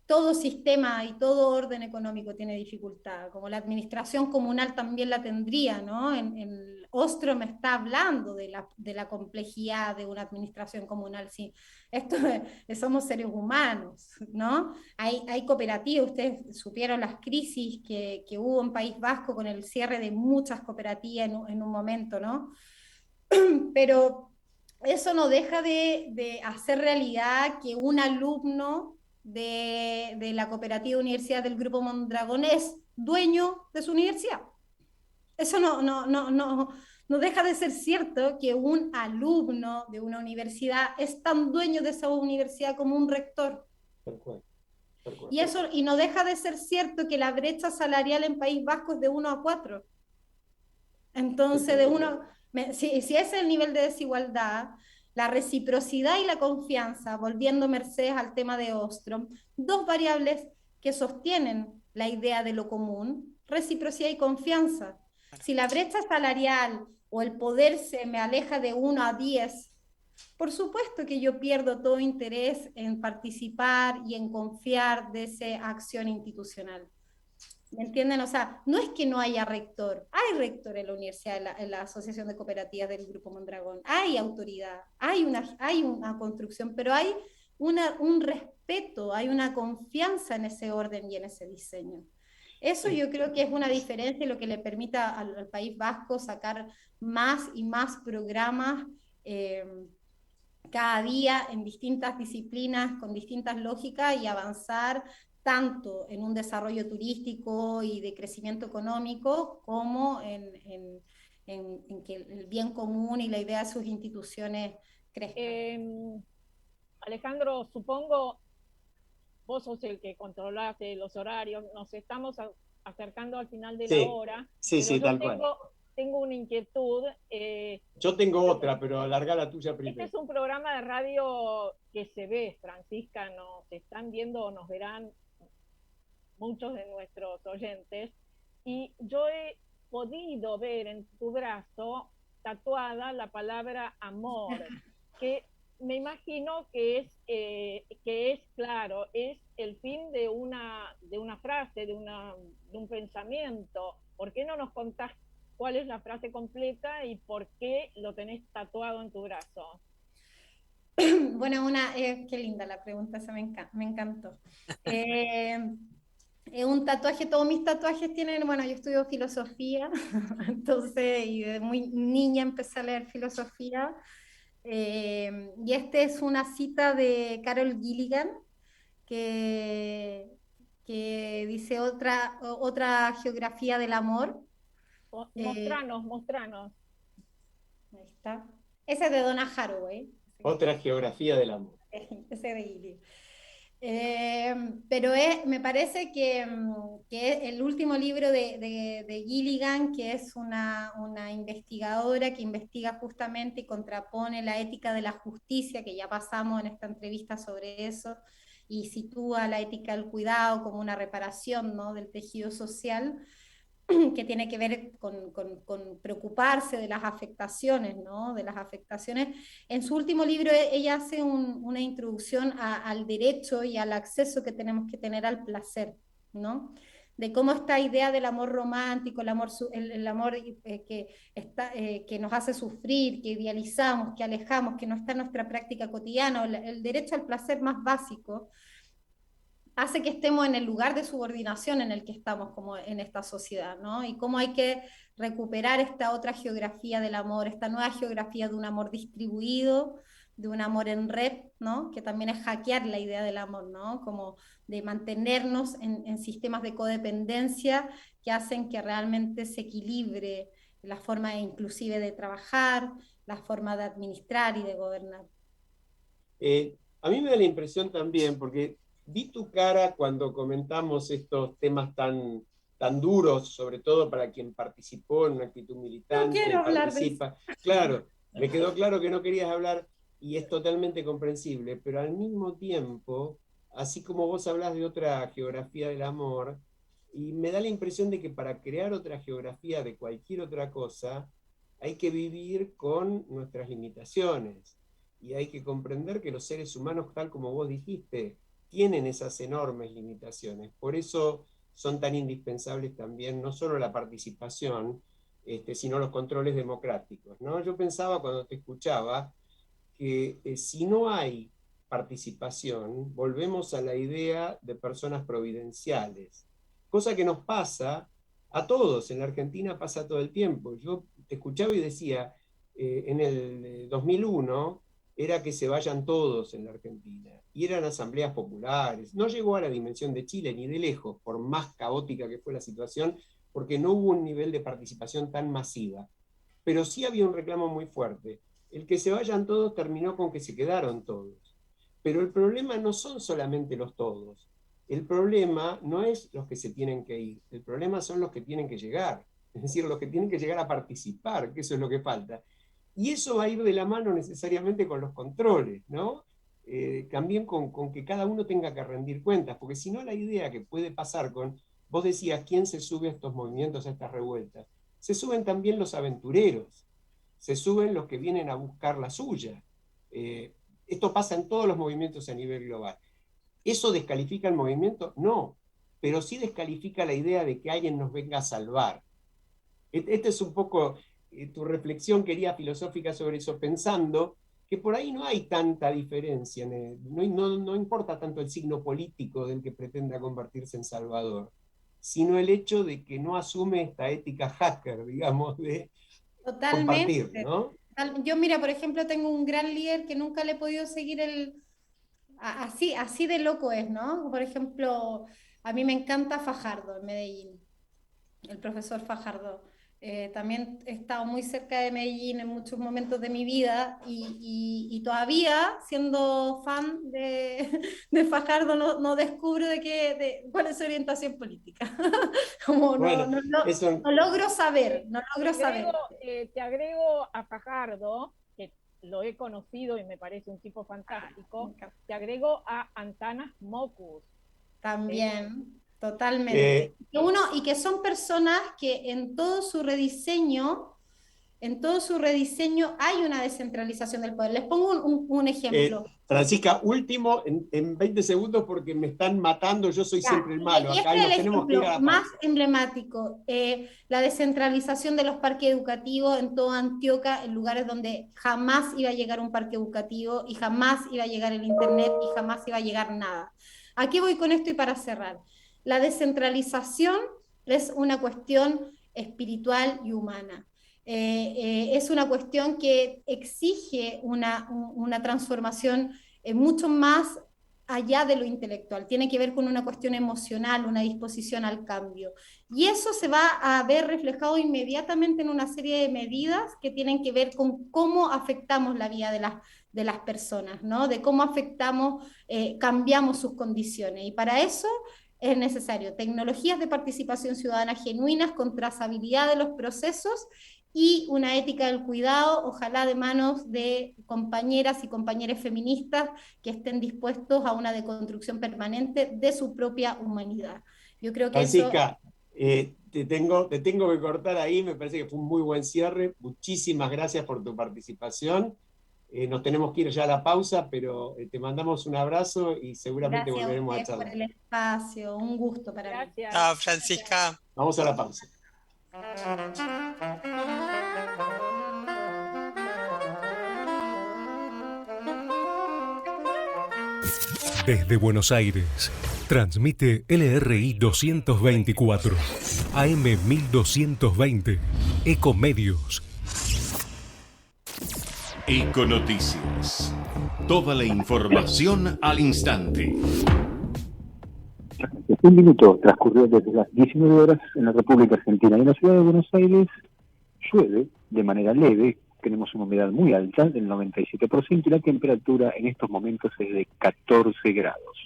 Todo sistema y todo orden económico tiene dificultad, como la administración comunal también la tendría, ¿no? En Ostrom está hablando de la complejidad de una administración comunal, sí. Somos seres humanos, ¿no? Hay cooperativas, ustedes supieron las crisis que hubo en País Vasco con el cierre de muchas cooperativas en un momento, ¿no? Pero eso no deja de hacer realidad que un alumno de la cooperativa universidad del Grupo Mondragón es dueño de su universidad. Eso no deja de ser cierto que un alumno de una universidad es tan dueño de esa universidad como un rector. Y no deja de ser cierto que la brecha salarial en País Vasco es de 1 a 4. Entonces, si ese es el nivel de desigualdad, la reciprocidad y la confianza, volviendo Mercedes al tema de Ostrom, dos variables que sostienen la idea de lo común, reciprocidad y confianza. Si la brecha salarial o el poder se me aleja de 1 a 10, por supuesto que yo pierdo todo interés en participar y en confiar de esa acción institucional. ¿Me entienden? O sea, no es que no haya rector, hay rector en la universidad, en la Asociación de Cooperativas del Grupo Mondragón, hay autoridad, hay una construcción, pero hay un respeto, hay una confianza en ese orden y en ese diseño. Eso yo creo que es una diferencia y lo que le permita al País Vasco sacar más y más programas cada día en distintas disciplinas, con distintas lógicas y avanzar tanto en un desarrollo turístico y de crecimiento económico como en en que el bien común y la idea de sus instituciones crezcan. Alejandro, supongo, vos sos el que controlás los horarios, nos estamos acercando al final de la hora, sí, pero yo tal cual. tengo una inquietud. Yo tengo otra, pero alarga la tuya primero. Este es un programa de radio que se ve, Francisca, nos están viendo o nos verán muchos de nuestros oyentes, y yo he podido ver en tu brazo tatuada la palabra amor, que me imagino que es claro, es el fin de una frase, de un pensamiento. ¿Por qué no nos contás cuál es la frase completa y por qué lo tenés tatuado en tu brazo? Bueno, qué linda la pregunta, esa me encantó. Un tatuaje, todos mis tatuajes tienen, bueno, yo estudio filosofía, entonces, y de muy niña empecé a leer filosofía, y este es una cita de Carol Gilligan, que dice otra geografía del amor. Mostranos. Ahí está. Esa es de Donna Haraway. Otra geografía del amor. Ese de Gilligan. Pero me parece que el último libro de Gilligan, que es una investigadora que investiga justamente y contrapone la ética de la justicia, que ya pasamos en esta entrevista sobre eso, y sitúa la ética del cuidado como una reparación, ¿no?, del tejido social, que tiene que ver con preocuparse de las afectaciones, ¿no? De las afectaciones. En su último libro ella hace una introducción al derecho y al acceso que tenemos que tener al placer, ¿no? De cómo esta idea del amor romántico, el amor que nos hace sufrir, que idealizamos, que alejamos, que no está en nuestra práctica cotidiana, el derecho al placer más básico, hace que estemos en el lugar de subordinación en el que estamos como en esta sociedad, ¿no? Y cómo hay que recuperar esta otra geografía del amor, esta nueva geografía de un amor distribuido, de un amor en red, ¿no? Que también es hackear la idea del amor, ¿no? Como de mantenernos en sistemas de codependencia que hacen que realmente se equilibre la forma inclusive de trabajar, la forma de administrar y de gobernar. A mí me da la impresión también, porque vi tu cara cuando comentamos estos temas tan duros, sobre todo para quien participó en una actitud militante. No quiero hablar de eso. Claro, me quedó claro que no querías hablar y es totalmente comprensible, pero al mismo tiempo, así como vos hablas de otra geografía del amor, y me da la impresión de que para crear otra geografía de cualquier otra cosa, hay que vivir con nuestras limitaciones y hay que comprender que los seres humanos, tal como vos dijiste, tienen esas enormes limitaciones. Por eso son tan indispensables también no solo la participación, sino los controles democráticos, ¿no? Yo pensaba cuando te escuchaba que si no hay participación, volvemos a la idea de personas providenciales, cosa que nos pasa a todos, en la Argentina pasa todo el tiempo. Yo te escuchaba y decía, en el 2001, era que se vayan todos en la Argentina. Y eran asambleas populares. No llegó a la dimensión de Chile ni de lejos, por más caótica que fue la situación, porque no hubo un nivel de participación tan masiva. Pero sí había un reclamo muy fuerte. El que se vayan todos terminó con que se quedaron todos. Pero el problema no son solamente los todos. El problema no es los que se tienen que ir. El problema son los que tienen que llegar. Es decir, los que tienen que llegar a participar, que eso es lo que falta. Y eso va a ir de la mano necesariamente con los controles, ¿no? También con que cada uno tenga que rendir cuentas, porque si no la idea que puede pasar con, vos decías, ¿quién se sube a estos movimientos, a estas revueltas? Se suben también los aventureros, se suben los que vienen a buscar la suya. Esto pasa en todos los movimientos a nivel global. ¿Eso descalifica el movimiento? No, pero sí descalifica la idea de que alguien nos venga a salvar. Esta es un poco tu reflexión, querida, filosófica sobre eso, pensando que por ahí no hay tanta diferencia, no importa tanto el signo político del que pretenda convertirse en salvador, sino el hecho de que no asume esta ética hacker, digamos, de compartir, ¿no? Yo, mira, por ejemplo, tengo un gran líder que nunca le he podido seguir así de loco es, ¿no? Por ejemplo, a mí me encanta Fajardo en Medellín, el profesor Fajardo. También he estado muy cerca de Medellín en muchos momentos de mi vida y todavía, siendo fan de Fajardo, no descubro cuál es su orientación política. Como Bueno, no logro saber, Te agrego a Fajardo, que lo he conocido y me parece un tipo fantástico, te agrego a Antanas Mockus. También. Totalmente. Y que son personas que en todo su rediseño hay una descentralización del poder. Les pongo un ejemplo. Francisca, último, en 20 segundos, porque me están matando, yo soy siempre el malo. Acá nos tenemos que ir a la pausa. Más emblemático, la descentralización de los parques educativos en toda Antioquia, en lugares donde jamás iba a llegar un parque educativo y jamás iba a llegar el internet y jamás iba a llegar nada. ¿A qué voy con esto y para cerrar? La descentralización es una cuestión espiritual y humana. Es una cuestión que exige una transformación mucho más allá de lo intelectual. Tiene que ver con una cuestión emocional, una disposición al cambio. Y eso se va a ver reflejado inmediatamente en una serie de medidas que tienen que ver con cómo afectamos la vida de las personas, ¿no? De cómo cambiamos sus condiciones. Y para eso es necesario tecnologías de participación ciudadana genuinas con trazabilidad de los procesos y una ética del cuidado, ojalá de manos de compañeras y compañeros feministas que estén dispuestos a una deconstrucción permanente de su propia humanidad. Yo creo que Francisca, te tengo que cortar ahí, me parece que fue un muy buen cierre. Muchísimas gracias por tu participación. Nos tenemos que ir ya a la pausa, pero te mandamos un abrazo y seguramente volveremos a charlar. Gracias por el espacio, un gusto para mí. Chao, Francisca. Vamos a la pausa. Desde Buenos Aires, transmite LRI 224, AM 1220, Ecomedios. Econoticias. Toda la información al instante. Un minuto transcurrió desde las 19 horas en la República Argentina y en la ciudad de Buenos Aires llueve de manera leve, tenemos una humedad muy alta del 97% y la temperatura en estos momentos es de 14 grados.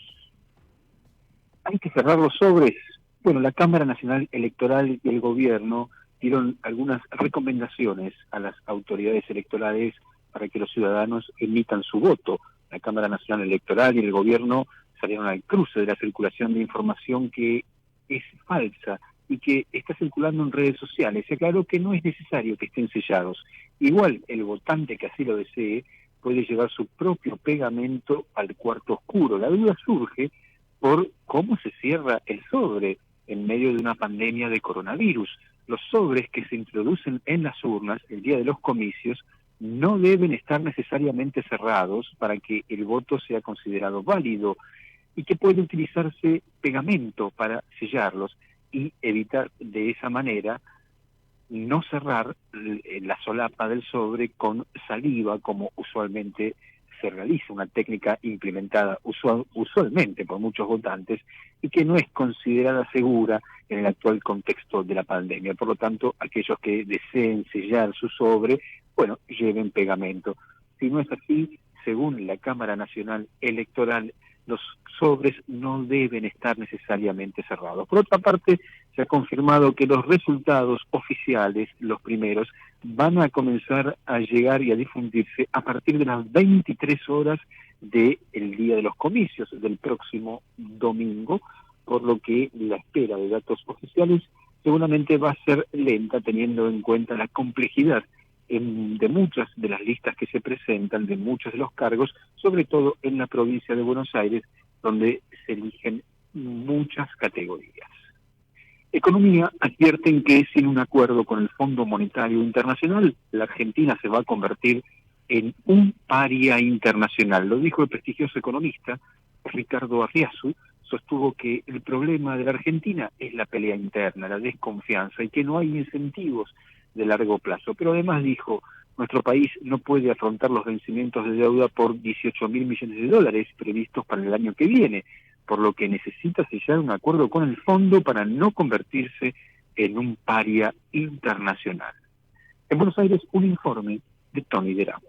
¿Hay que cerrar los sobres? Bueno, la Cámara Nacional Electoral y el gobierno dieron algunas recomendaciones a las autoridades electorales para que los ciudadanos emitan su voto. La Cámara Nacional Electoral y el gobierno salieron al cruce de la circulación de información que es falsa y que está circulando en redes sociales. Se aclaró que no es necesario que estén sellados. Igual el votante que así lo desee puede llevar su propio pegamento al cuarto oscuro. La duda surge por cómo se cierra el sobre en medio de una pandemia de coronavirus. Los sobres que se introducen en las urnas el día de los comicios no deben estar necesariamente cerrados para que el voto sea considerado válido y que puede utilizarse pegamento para sellarlos y evitar de esa manera no cerrar la solapa del sobre con saliva como usualmente se realiza, una técnica implementada usualmente por muchos votantes y que no es considerada segura en el actual contexto de la pandemia. Por lo tanto, aquellos que deseen sellar su sobre, bueno, lleven pegamento. Si no es así, según la Cámara Nacional Electoral, los sobres no deben estar necesariamente cerrados. Por otra parte, se ha confirmado que los resultados oficiales, los primeros, van a comenzar a llegar y a difundirse a partir de las 23 horas del día de los comicios, del próximo domingo, por lo que la espera de datos oficiales seguramente va a ser lenta, teniendo en cuenta la complejidad de muchas de las listas que se presentan, de muchos de los cargos, sobre todo en la provincia de Buenos Aires, donde se eligen muchas categorías. Economía advierten que sin un acuerdo con el Fondo Monetario Internacional, la Argentina se va a convertir en un paria internacional. Lo dijo el prestigioso economista Ricardo Arriazu. Sostuvo que el problema de la Argentina es la pelea interna, la desconfianza y que no hay incentivos de largo plazo. Pero además dijo, nuestro país no puede afrontar los vencimientos de deuda por 18.000 millones de dólares previstos para el año que viene, por lo que necesita sellar un acuerdo con el fondo para no convertirse en un paria internacional. En Buenos Aires, un informe de Tony Deramo.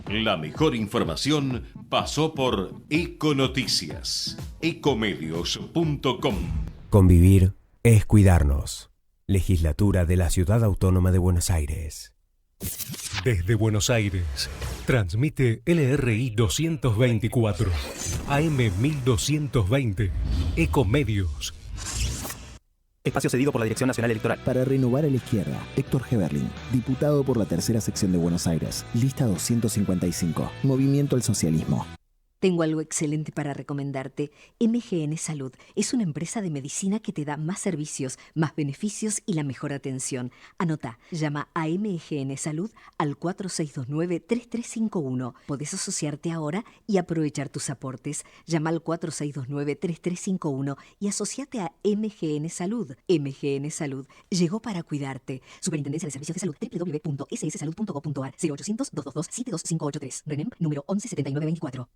La mejor información pasó por Econoticias, ecomedios.com. Convivir es cuidarnos. Legislatura de la Ciudad Autónoma de Buenos Aires. Desde Buenos Aires, transmite LRI 224, AM 1220, Ecomedios. Espacio cedido por la Dirección Nacional Electoral. Para renovar a la izquierda, Héctor Heberlin, diputado por la tercera sección de Buenos Aires, lista 255, Movimiento al Socialismo. Tengo algo excelente para recomendarte. MGN Salud es una empresa de medicina que te da más servicios, más beneficios y la mejor atención. Anota, llama a MGN Salud al 4629-3351. Podés asociarte ahora y aprovechar tus aportes. Llama al 4629-3351 y asociate a MGN Salud. MGN Salud llegó para cuidarte. Superintendencia de Servicios de Salud, www.sssalud.gov.ar, 0800-222-72583. RENEM, número 117924.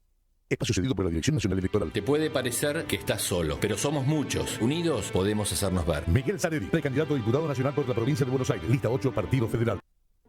Espacio cedido por la Dirección Nacional Electoral. Te puede parecer que estás solo, pero somos muchos. Unidos podemos hacernos ver. Miguel Zaneri, precandidato a diputado nacional por la provincia de Buenos Aires, lista 8, Partido Federal.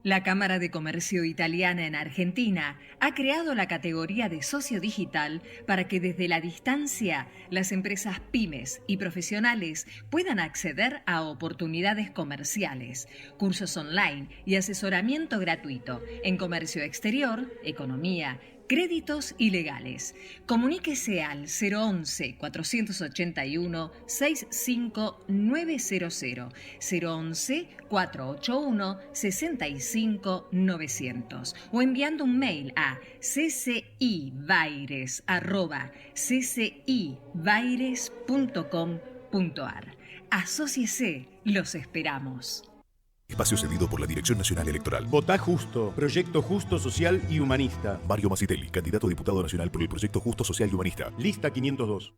La Cámara de Comercio Italiana en Argentina ha creado la categoría de socio digital para que desde la distancia las empresas pymes y profesionales puedan acceder a oportunidades comerciales, cursos online y asesoramiento gratuito en comercio exterior, economía, créditos y legales. Comuníquese al 011-481-65900, 011-481-65900 o enviando un mail a ccibaires@ccibaires.com.ar. Asóciese, los esperamos. Espacio cedido por la Dirección Nacional Electoral. Votá Justo, proyecto justo, social y humanista. Mario Masitelli, candidato a diputado nacional por el proyecto Justo, Social y Humanista. Lista 502.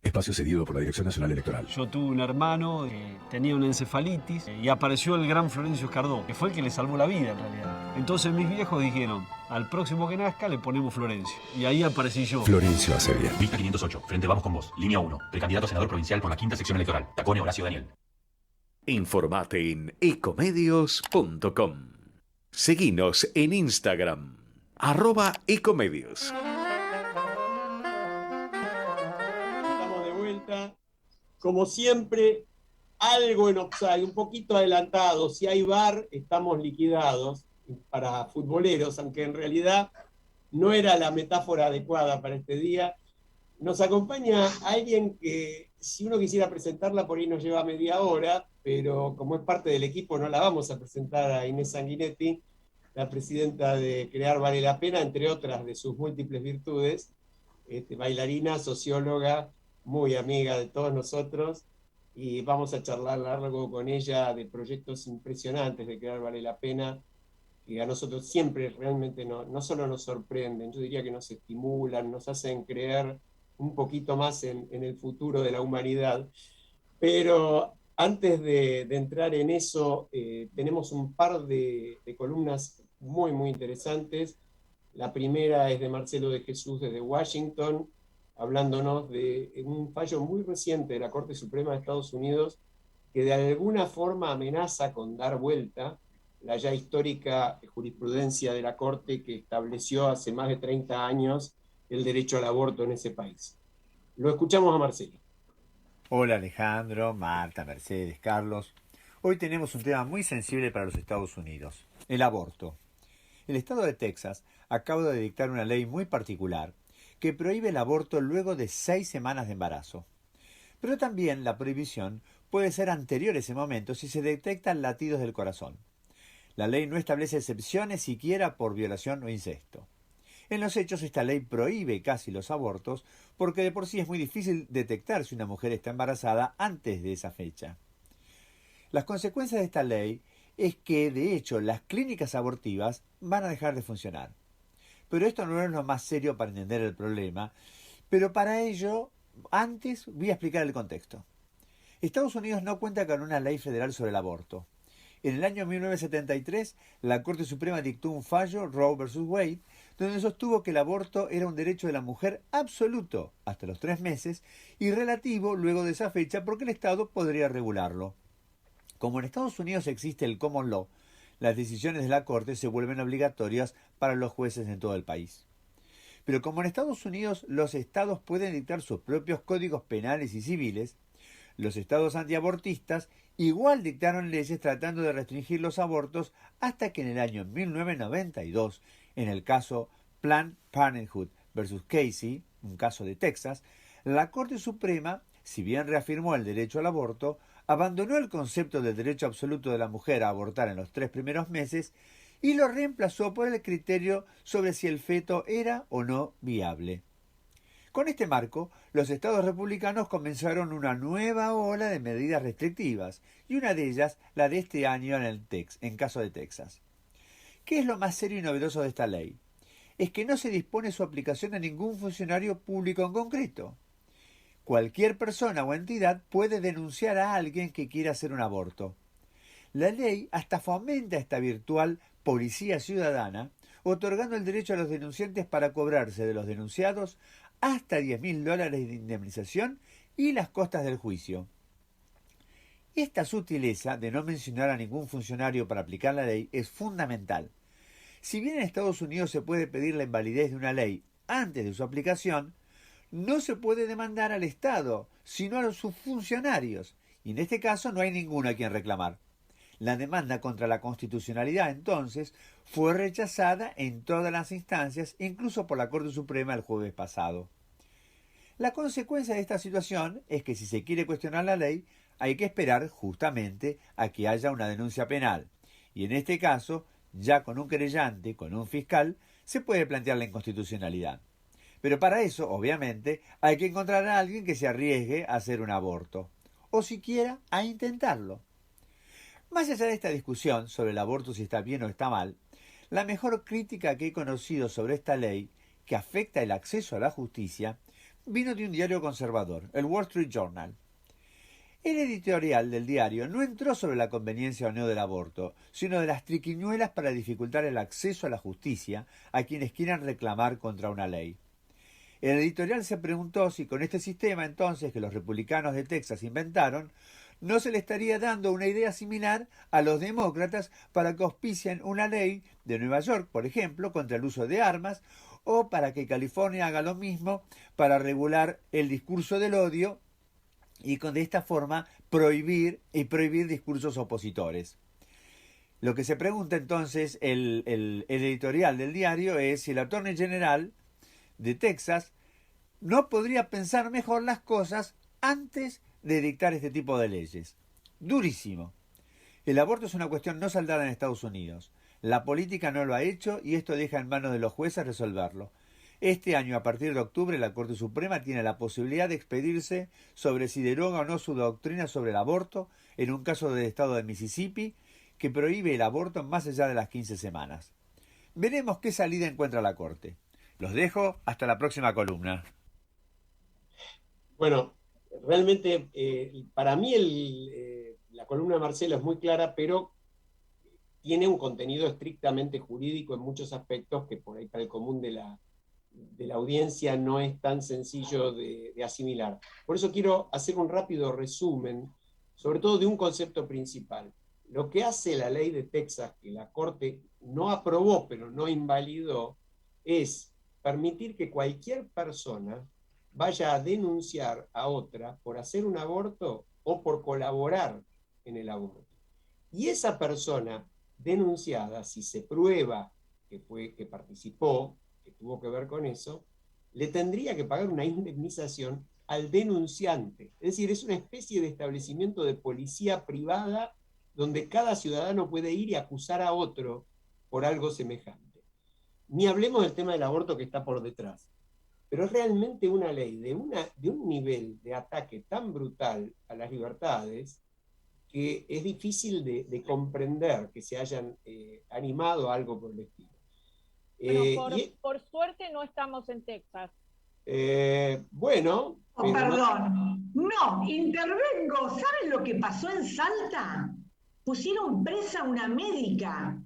Espacio cedido por la Dirección Nacional Electoral. Yo tuve un hermano que tenía una encefalitis y apareció el gran Florencio Escardó, que fue el que le salvó la vida en realidad. Entonces mis viejos dijeron, al próximo que nazca le ponemos Florencio. Y ahí aparecí yo. Florencio hace bien. Lista 508, Frente Vamos con Vos, línea 1, precandidato a senador provincial por la 5ª sección electoral, Tacone Horacio Daniel. Informate en ecomedios.com. Seguinos en Instagram, @ecomedios. Estamos de vuelta. Como siempre, algo en offside, un poquito adelantado. Si hay VAR, estamos liquidados para futboleros, aunque en realidad no era la metáfora adecuada para este día. Nos acompaña alguien que, si uno quisiera presentarla, por ahí nos lleva media hora, pero como es parte del equipo, no la vamos a presentar a Inés Sanguinetti, la presidenta de Crear Vale la Pena, entre otras de sus múltiples virtudes, bailarina, socióloga, muy amiga de todos nosotros, y vamos a charlar largo con ella de proyectos impresionantes de Crear Vale la Pena, que a nosotros siempre realmente no solo nos sorprenden, yo diría que nos estimulan, nos hacen creer un poquito más en el futuro de la humanidad. Pero antes de entrar en eso, tenemos un par de columnas muy, muy interesantes. La primera es de Marcelo de Jesús desde Washington, hablándonos de un fallo muy reciente de la Corte Suprema de Estados Unidos que de alguna forma amenaza con dar vuelta la ya histórica jurisprudencia de la Corte que estableció hace más de 30 años el derecho al aborto en ese país. Lo escuchamos a Marcelo. Hola Alejandro, Marta, Mercedes, Carlos. Hoy tenemos un tema muy sensible para los Estados Unidos, el aborto. El estado de Texas acaba de dictar una ley muy particular que prohíbe el aborto luego de 6 semanas de embarazo. Pero también la prohibición puede ser anterior a ese momento si se detectan latidos del corazón. La ley no establece excepciones siquiera por violación o incesto. En los hechos, esta ley prohíbe casi los abortos porque de por sí es muy difícil detectar si una mujer está embarazada antes de esa fecha. Las consecuencias de esta ley es que, de hecho, las clínicas abortivas van a dejar de funcionar. Pero esto no es lo más serio para entender el problema, pero para ello, antes voy a explicar el contexto. Estados Unidos no cuenta con una ley federal sobre el aborto. En el año 1973, la Corte Suprema dictó un fallo, Roe vs. Wade, donde sostuvo que el aborto era un derecho de la mujer absoluto hasta los 3 meses y relativo luego de esa fecha porque el Estado podría regularlo. Como en Estados Unidos existe el common law, las decisiones de la Corte se vuelven obligatorias para los jueces en todo el país. Pero como en Estados Unidos los estados pueden dictar sus propios códigos penales y civiles, los estados antiabortistas igual dictaron leyes tratando de restringir los abortos hasta que en el año 1992, en el caso Planned Parenthood versus Casey, un caso de Texas, la Corte Suprema, si bien reafirmó el derecho al aborto, abandonó el concepto del derecho absoluto de la mujer a abortar en los 3 primeros meses y lo reemplazó por el criterio sobre si el feto era o no viable. Con este marco, los estados republicanos comenzaron una nueva ola de medidas restrictivas, y una de ellas la de este año en caso de Texas. ¿Qué es lo más serio y novedoso de esta ley? Es que no se dispone su aplicación a ningún funcionario público en concreto. Cualquier persona o entidad puede denunciar a alguien que quiera hacer un aborto. La ley hasta fomenta esta virtual policía ciudadana, otorgando el derecho a los denunciantes para cobrarse de los denunciados hasta $10.000 de indemnización y las costas del juicio. Esta sutileza de no mencionar a ningún funcionario para aplicar la ley es fundamental. Si bien en Estados Unidos se puede pedir la invalidez de una ley antes de su aplicación, no se puede demandar al Estado, sino a sus funcionarios, y en este caso no hay ninguno a quien reclamar. La demanda contra la constitucionalidad, entonces, fue rechazada en todas las instancias, incluso por la Corte Suprema el jueves pasado. La consecuencia de esta situación es que si se quiere cuestionar la ley, hay que esperar justamente a que haya una denuncia penal, y en este caso, ya con un querellante, con un fiscal, se puede plantear la inconstitucionalidad. Pero para eso, obviamente, hay que encontrar a alguien que se arriesgue a hacer un aborto, o siquiera a intentarlo. Más allá de esta discusión sobre el aborto si está bien o está mal, la mejor crítica que he conocido sobre esta ley, que afecta el acceso a la justicia, vino de un diario conservador, el Wall Street Journal. El editorial del diario no entró sobre la conveniencia o no del aborto, sino de las triquiñuelas para dificultar el acceso a la justicia a quienes quieran reclamar contra una ley. El editorial se preguntó si con este sistema entonces que los republicanos de Texas inventaron, no se le estaría dando una idea similar a los demócratas para que auspicien una ley de Nueva York, por ejemplo, contra el uso de armas, o para que California haga lo mismo para regular el discurso del odio y de esta forma prohibir discursos opositores. Lo que se pregunta entonces el editorial del diario es si el Attorney General de Texas no podría pensar mejor las cosas antes de dictar este tipo de leyes. Durísimo. El aborto es una cuestión no saldada en Estados Unidos. La política no lo ha hecho y esto deja en manos de los jueces resolverlo. Este año, a partir de octubre, la Corte Suprema tiene la posibilidad de expedirse sobre si deroga o no su doctrina sobre el aborto en un caso del estado de Mississippi que prohíbe el aborto más allá de las 15 semanas. Veremos qué salida encuentra la Corte. Los dejo hasta la próxima columna. Bueno, realmente para mí la columna de Marcelo es muy clara, pero tiene un contenido estrictamente jurídico en muchos aspectos que por ahí para el común de la audiencia no es tan sencillo de asimilar. Por eso quiero hacer un rápido resumen, sobre todo de un concepto principal. Lo que hace la ley de Texas, que la Corte no aprobó, pero no invalidó, es permitir que cualquier persona vaya a denunciar a otra por hacer un aborto o por colaborar en el aborto. Y esa persona denunciada, si se prueba que participó, que tuvo que ver con eso, le tendría que pagar una indemnización al denunciante. Es decir, es una especie de establecimiento de policía privada donde cada ciudadano puede ir y acusar a otro por algo semejante. Ni hablemos del tema del aborto que está por detrás. Pero es realmente una ley de un nivel de ataque tan brutal a las libertades que es difícil de comprender que se hayan animado a algo por el estilo. Bueno, por suerte no estamos en Texas. Bueno. Oh, perdón. No, intervengo. ¿Saben lo que pasó en Salta? Pusieron presa a una médica,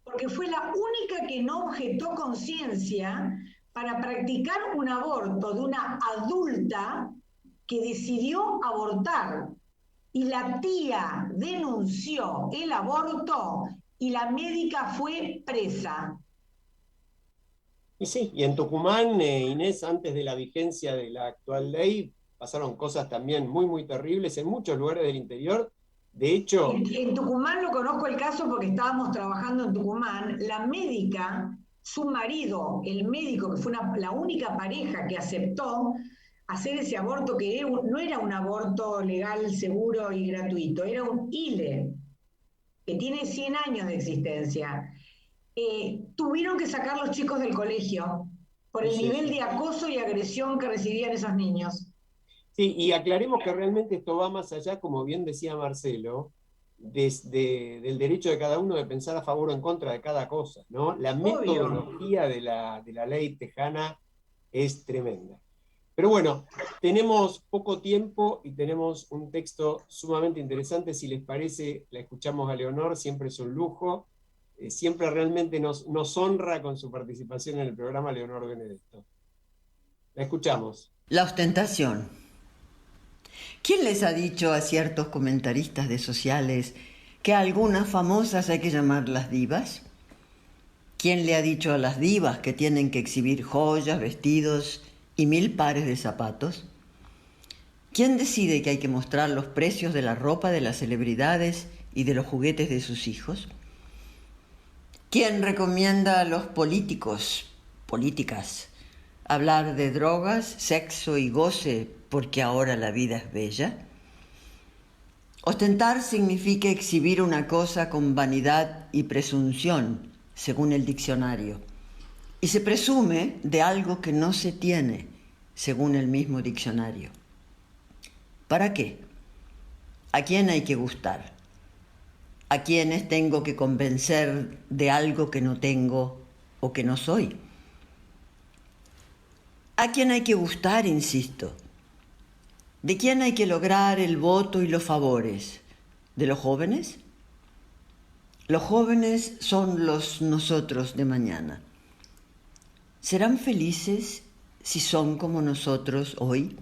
porque fue la única que no objetó conciencia para practicar un aborto de una adulta que decidió abortar. y la tía denunció el aborto y la médica fue presa. Y sí, y en Tucumán, Inés, antes de la vigencia de la actual ley, pasaron cosas también muy, muy terribles en muchos lugares del interior. De hecho... En Tucumán lo conozco el caso porque estábamos trabajando en Tucumán. La médica, su marido, el médico, que fue la única pareja que aceptó hacer ese aborto, que no era un aborto legal, seguro y gratuito, era un ILE, que tiene 100 años de existencia. Tuvieron que sacar los chicos del colegio por el nivel de acoso y agresión que recibían esos niños. Sí, y aclaremos que realmente esto va más allá, como bien decía Marcelo, del derecho de cada uno de pensar a favor o en contra de cada cosa, ¿no? La metodología de la ley tejana es tremenda. Pero bueno, tenemos poco tiempo y tenemos un texto sumamente interesante. Si les parece, la escuchamos a Leonor, siempre es un lujo. Siempre realmente nos honra con su participación en el programa Leonor Benedetto. La escuchamos. La ostentación. ¿Quién les ha dicho a ciertos comentaristas de sociales que a algunas famosas hay que llamarlas divas? ¿Quién le ha dicho a las divas que tienen que exhibir joyas, vestidos y 1000 pares de zapatos? ¿Quién decide que hay que mostrar los precios de la ropa de las celebridades y de los juguetes de sus hijos? ¿Quién recomienda a los políticos, políticas, hablar de drogas, sexo y goce porque ahora la vida es bella? Ostentar significa exhibir una cosa con vanidad y presunción, según el diccionario. Y se presume de algo que no se tiene, según el mismo diccionario. ¿Para qué? ¿A quién hay que gustar? ¿A quiénes tengo que convencer de algo que no tengo o que no soy? ¿A quién hay que gustar, insisto? ¿De quién hay que lograr el voto y los favores? ¿De los jóvenes? Los jóvenes son los nosotros de mañana. ¿Serán felices si son como nosotros hoy?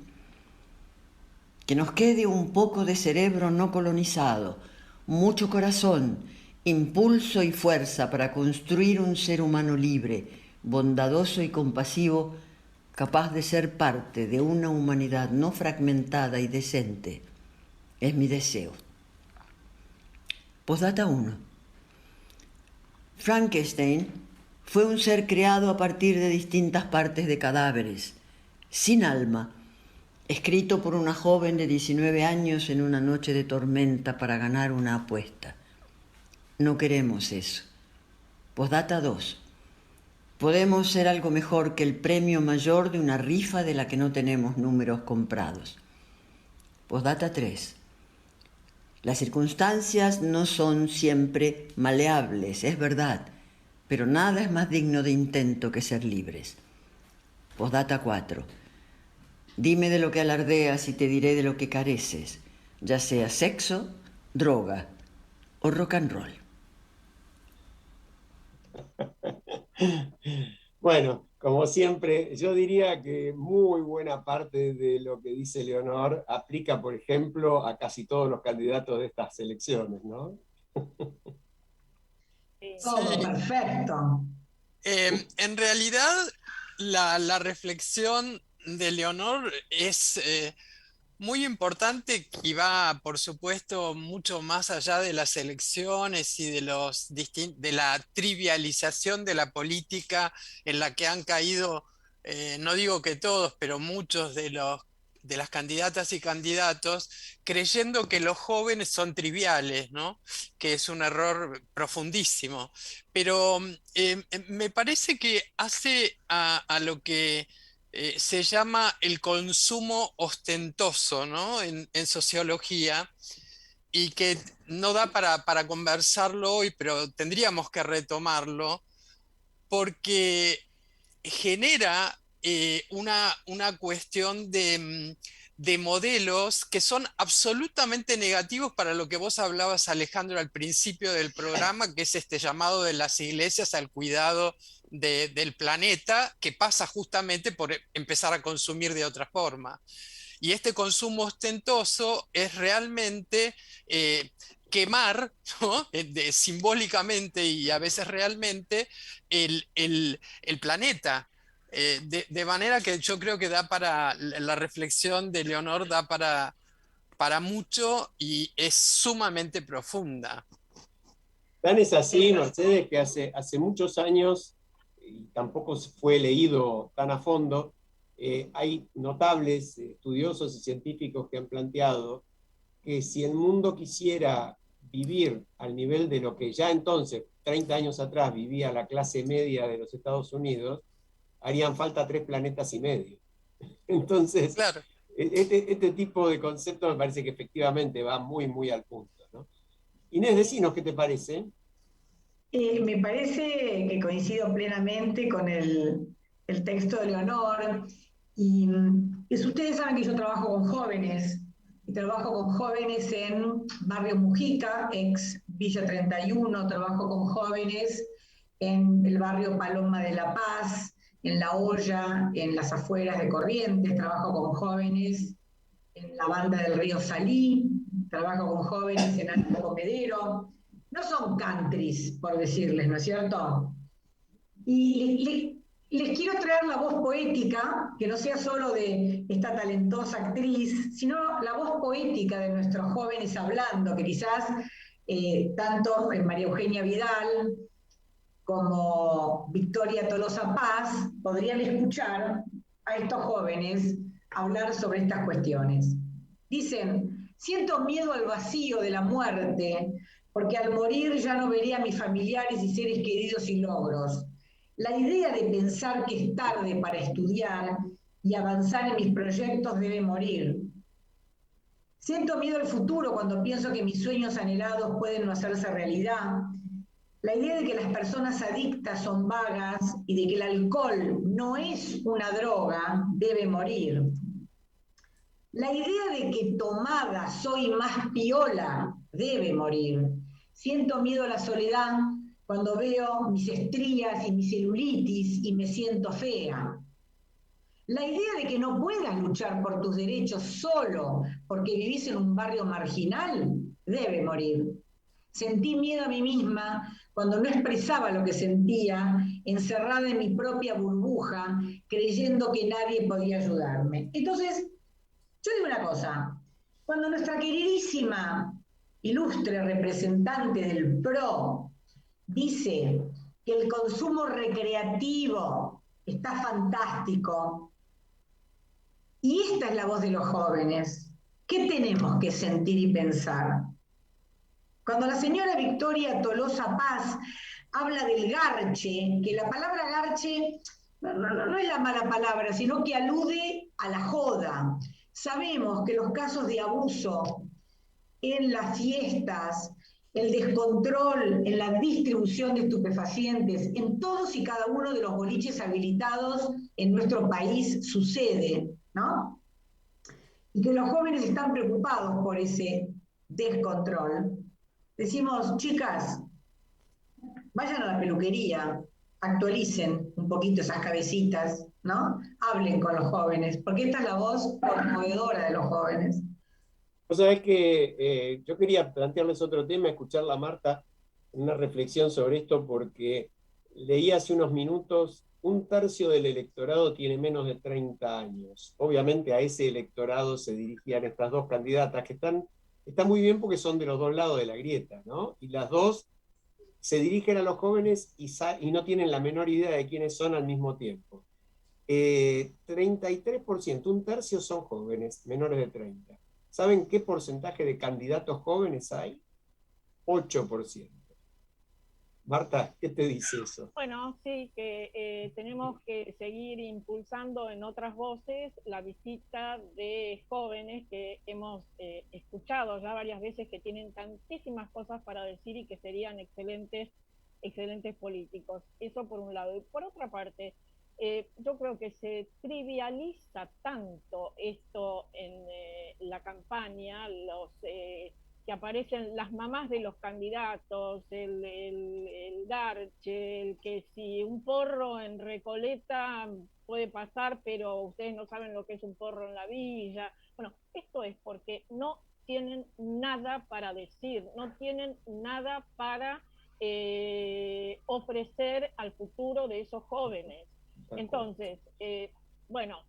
Que nos quede un poco de cerebro no colonizado, mucho corazón, impulso y fuerza para construir un ser humano libre, bondadoso y compasivo, capaz de ser parte de una humanidad no fragmentada y decente. Es mi deseo. Postdata 1. Frankenstein fue un ser creado a partir de distintas partes de cadáveres, sin alma, escrito por una joven de 19 años en una noche de tormenta para ganar una apuesta. No queremos eso. Postdata 2. Podemos ser algo mejor que el premio mayor de una rifa de la que no tenemos números comprados. Postdata 3. Las circunstancias no son siempre maleables, es verdad, pero nada es más digno de intento que ser libres. Postdata 4. Dime de lo que alardeas y te diré de lo que careces, ya sea sexo, droga o rock and roll. Bueno, como siempre, yo diría que muy buena parte de lo que dice Leonor aplica, por ejemplo, a casi todos los candidatos de estas elecciones, ¿no? Todo perfecto. En realidad, la reflexión de Leonor es muy importante y va, por supuesto, mucho más allá de las elecciones y de la trivialización de la política en la que han caído, no digo que todos, pero muchos de las candidatas y candidatos, creyendo que los jóvenes son triviales, ¿no? Que es un error profundísimo. Pero me parece que hace a lo que se llama el consumo ostentoso, ¿no? En sociología, y que no da para conversarlo hoy, pero tendríamos que retomarlo, porque genera una cuestión de modelos que son absolutamente negativos para lo que vos hablabas, Alejandro, al principio del programa, que es este llamado de las iglesias al cuidado del planeta, que pasa justamente por empezar a consumir de otra forma. Y este consumo ostentoso es realmente quemar, ¿no? Simbólicamente y a veces realmente el planeta. De manera que yo creo que da para, la reflexión de Leonor da para mucho y es sumamente profunda. Tan es así, Mercedes, que hace muchos años, y tampoco fue leído tan a fondo, hay notables estudiosos y científicos que han planteado que si el mundo quisiera vivir al nivel de lo que ya entonces, 30 años atrás, vivía la clase media de los Estados Unidos, harían falta 3 planetas y medio. Entonces, claro. este tipo de concepto me parece que efectivamente va muy, muy al punto, ¿no? Inés, decinos qué te parece. Me parece que coincido plenamente con el texto de Leonor. Y ustedes saben que yo trabajo con jóvenes, y trabajo con jóvenes en Barrio Mujica, ex Villa 31, trabajo con jóvenes en el barrio Paloma de la Paz, en La Hoya, en las afueras de Corrientes, trabajo con jóvenes en la banda del río Salí, trabajo con jóvenes en Alto Comedero. No son countries, por decirles, ¿no es cierto? Y les quiero traer la voz poética, que no sea solo de esta talentosa actriz, sino la voz poética de nuestros jóvenes hablando, que quizás tanto María Eugenia Vidal como Victoria Tolosa Paz podrían escuchar a estos jóvenes hablar sobre estas cuestiones. Dicen: siento miedo al vacío de la muerte, porque al morir ya no veré a mis familiares y seres queridos y logros. La idea de pensar que es tarde para estudiar y avanzar en mis proyectos debe morir. Siento miedo al futuro cuando pienso que mis sueños anhelados pueden no hacerse realidad. La idea de que las personas adictas son vagas y de que el alcohol no es una droga debe morir. La idea de que tomada soy más piola debe morir. Siento miedo a la soledad cuando veo mis estrías y mi celulitis y me siento fea. La idea de que no puedas luchar por tus derechos solo porque vivís en un barrio marginal debe morir. Sentí miedo a mí misma cuando no expresaba lo que sentía, encerrada en mi propia burbuja, creyendo que nadie podía ayudarme. Entonces, yo digo una cosa: cuando nuestra queridísima, ilustre representante del PRO dice que el consumo recreativo está fantástico, y esta es la voz de los jóvenes, ¿qué tenemos que sentir y pensar? Cuando la señora Victoria Tolosa Paz habla del garche, que la palabra garche no es la mala palabra, sino que alude a la joda. Sabemos que los casos de abuso en las fiestas, el descontrol en la distribución de estupefacientes, en todos y cada uno de los boliches habilitados en nuestro país sucede, ¿no? Y que los jóvenes están preocupados por ese descontrol. Decimos: chicas, vayan a la peluquería, actualicen un poquito esas cabecitas, ¿no? Hablen con los jóvenes, porque esta es la voz conmovedora de los jóvenes. Vos sabés que yo quería plantearles otro tema, escucharla a Marta, una reflexión sobre esto, porque leí hace unos minutos: 1/3 del electorado tiene menos de 30 años. Obviamente a ese electorado se dirigían estas dos candidatas, que están muy bien porque son de los dos lados de la grieta, ¿no? Y las dos se dirigen a los jóvenes y no tienen la menor idea de quiénes son al mismo tiempo. 33%, 1/3 son jóvenes, menores de 30. ¿Saben qué porcentaje de candidatos jóvenes hay? 8%. Marta, ¿qué te dice eso? Bueno, sí, que tenemos que seguir impulsando en otras voces la visita de jóvenes que hemos escuchado ya varias veces, que tienen tantísimas cosas para decir y que serían excelentes políticos. Eso por un lado. Y por otra parte, yo creo que se trivializa tanto esto en la campaña, que aparecen las mamás de los candidatos, el garche, el que si un porro en Recoleta puede pasar, pero ustedes no saben lo que es un porro en la villa. Bueno, esto es porque no tienen nada para decir, no tienen nada para ofrecer al futuro de esos jóvenes. Entonces, bueno,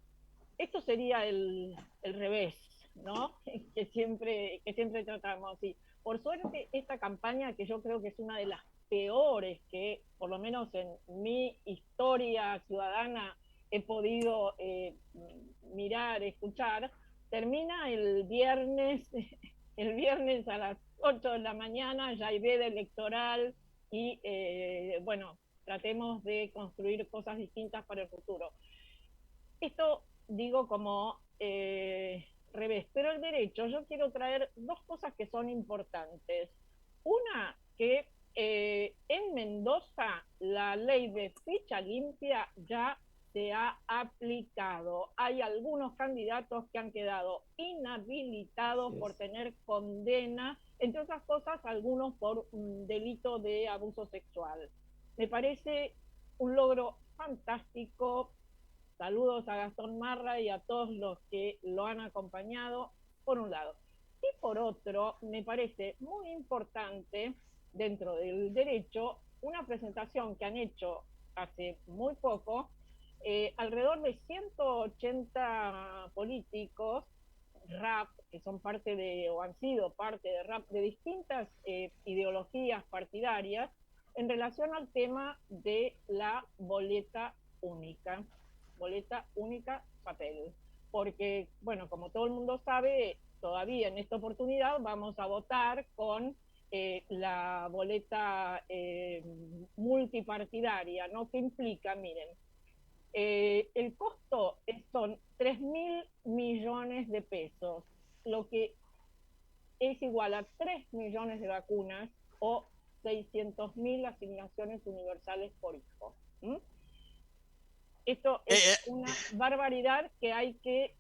esto sería el revés, ¿no? que siempre tratamos. Y por suerte, esta campaña, que yo creo que es una de las peores que, por lo menos en mi historia ciudadana, he podido mirar, escuchar, termina el viernes a las 8 de la mañana, ya hay veda electoral y, bueno, tratemos de construir cosas distintas para el futuro. Esto digo como revés, pero el derecho, yo quiero traer dos cosas que son importantes. Una, que en Mendoza la ley de ficha limpia ya se ha aplicado. Hay algunos candidatos que han quedado inhabilitados por tener condena, entre otras cosas, algunos por un delito de abuso sexual. Me parece un logro fantástico. Saludos a Gastón Marra y a todos los que lo han acompañado, por un lado. Y por otro, me parece muy importante, dentro del derecho, una presentación que han hecho hace muy poco, alrededor de 180 políticos RAP, que son parte de, o han sido parte de RAP, de distintas ideologías partidarias, en relación al tema de la boleta única papel. Porque, bueno, como todo el mundo sabe, todavía en esta oportunidad vamos a votar con la boleta multipartidaria, ¿no? Que implica, miren, el costo son 3.000 millones de pesos, lo que es igual a 3 millones de vacunas o 600.000 asignaciones universales por hijo. ¿Mm? Esto es una barbaridad que hay que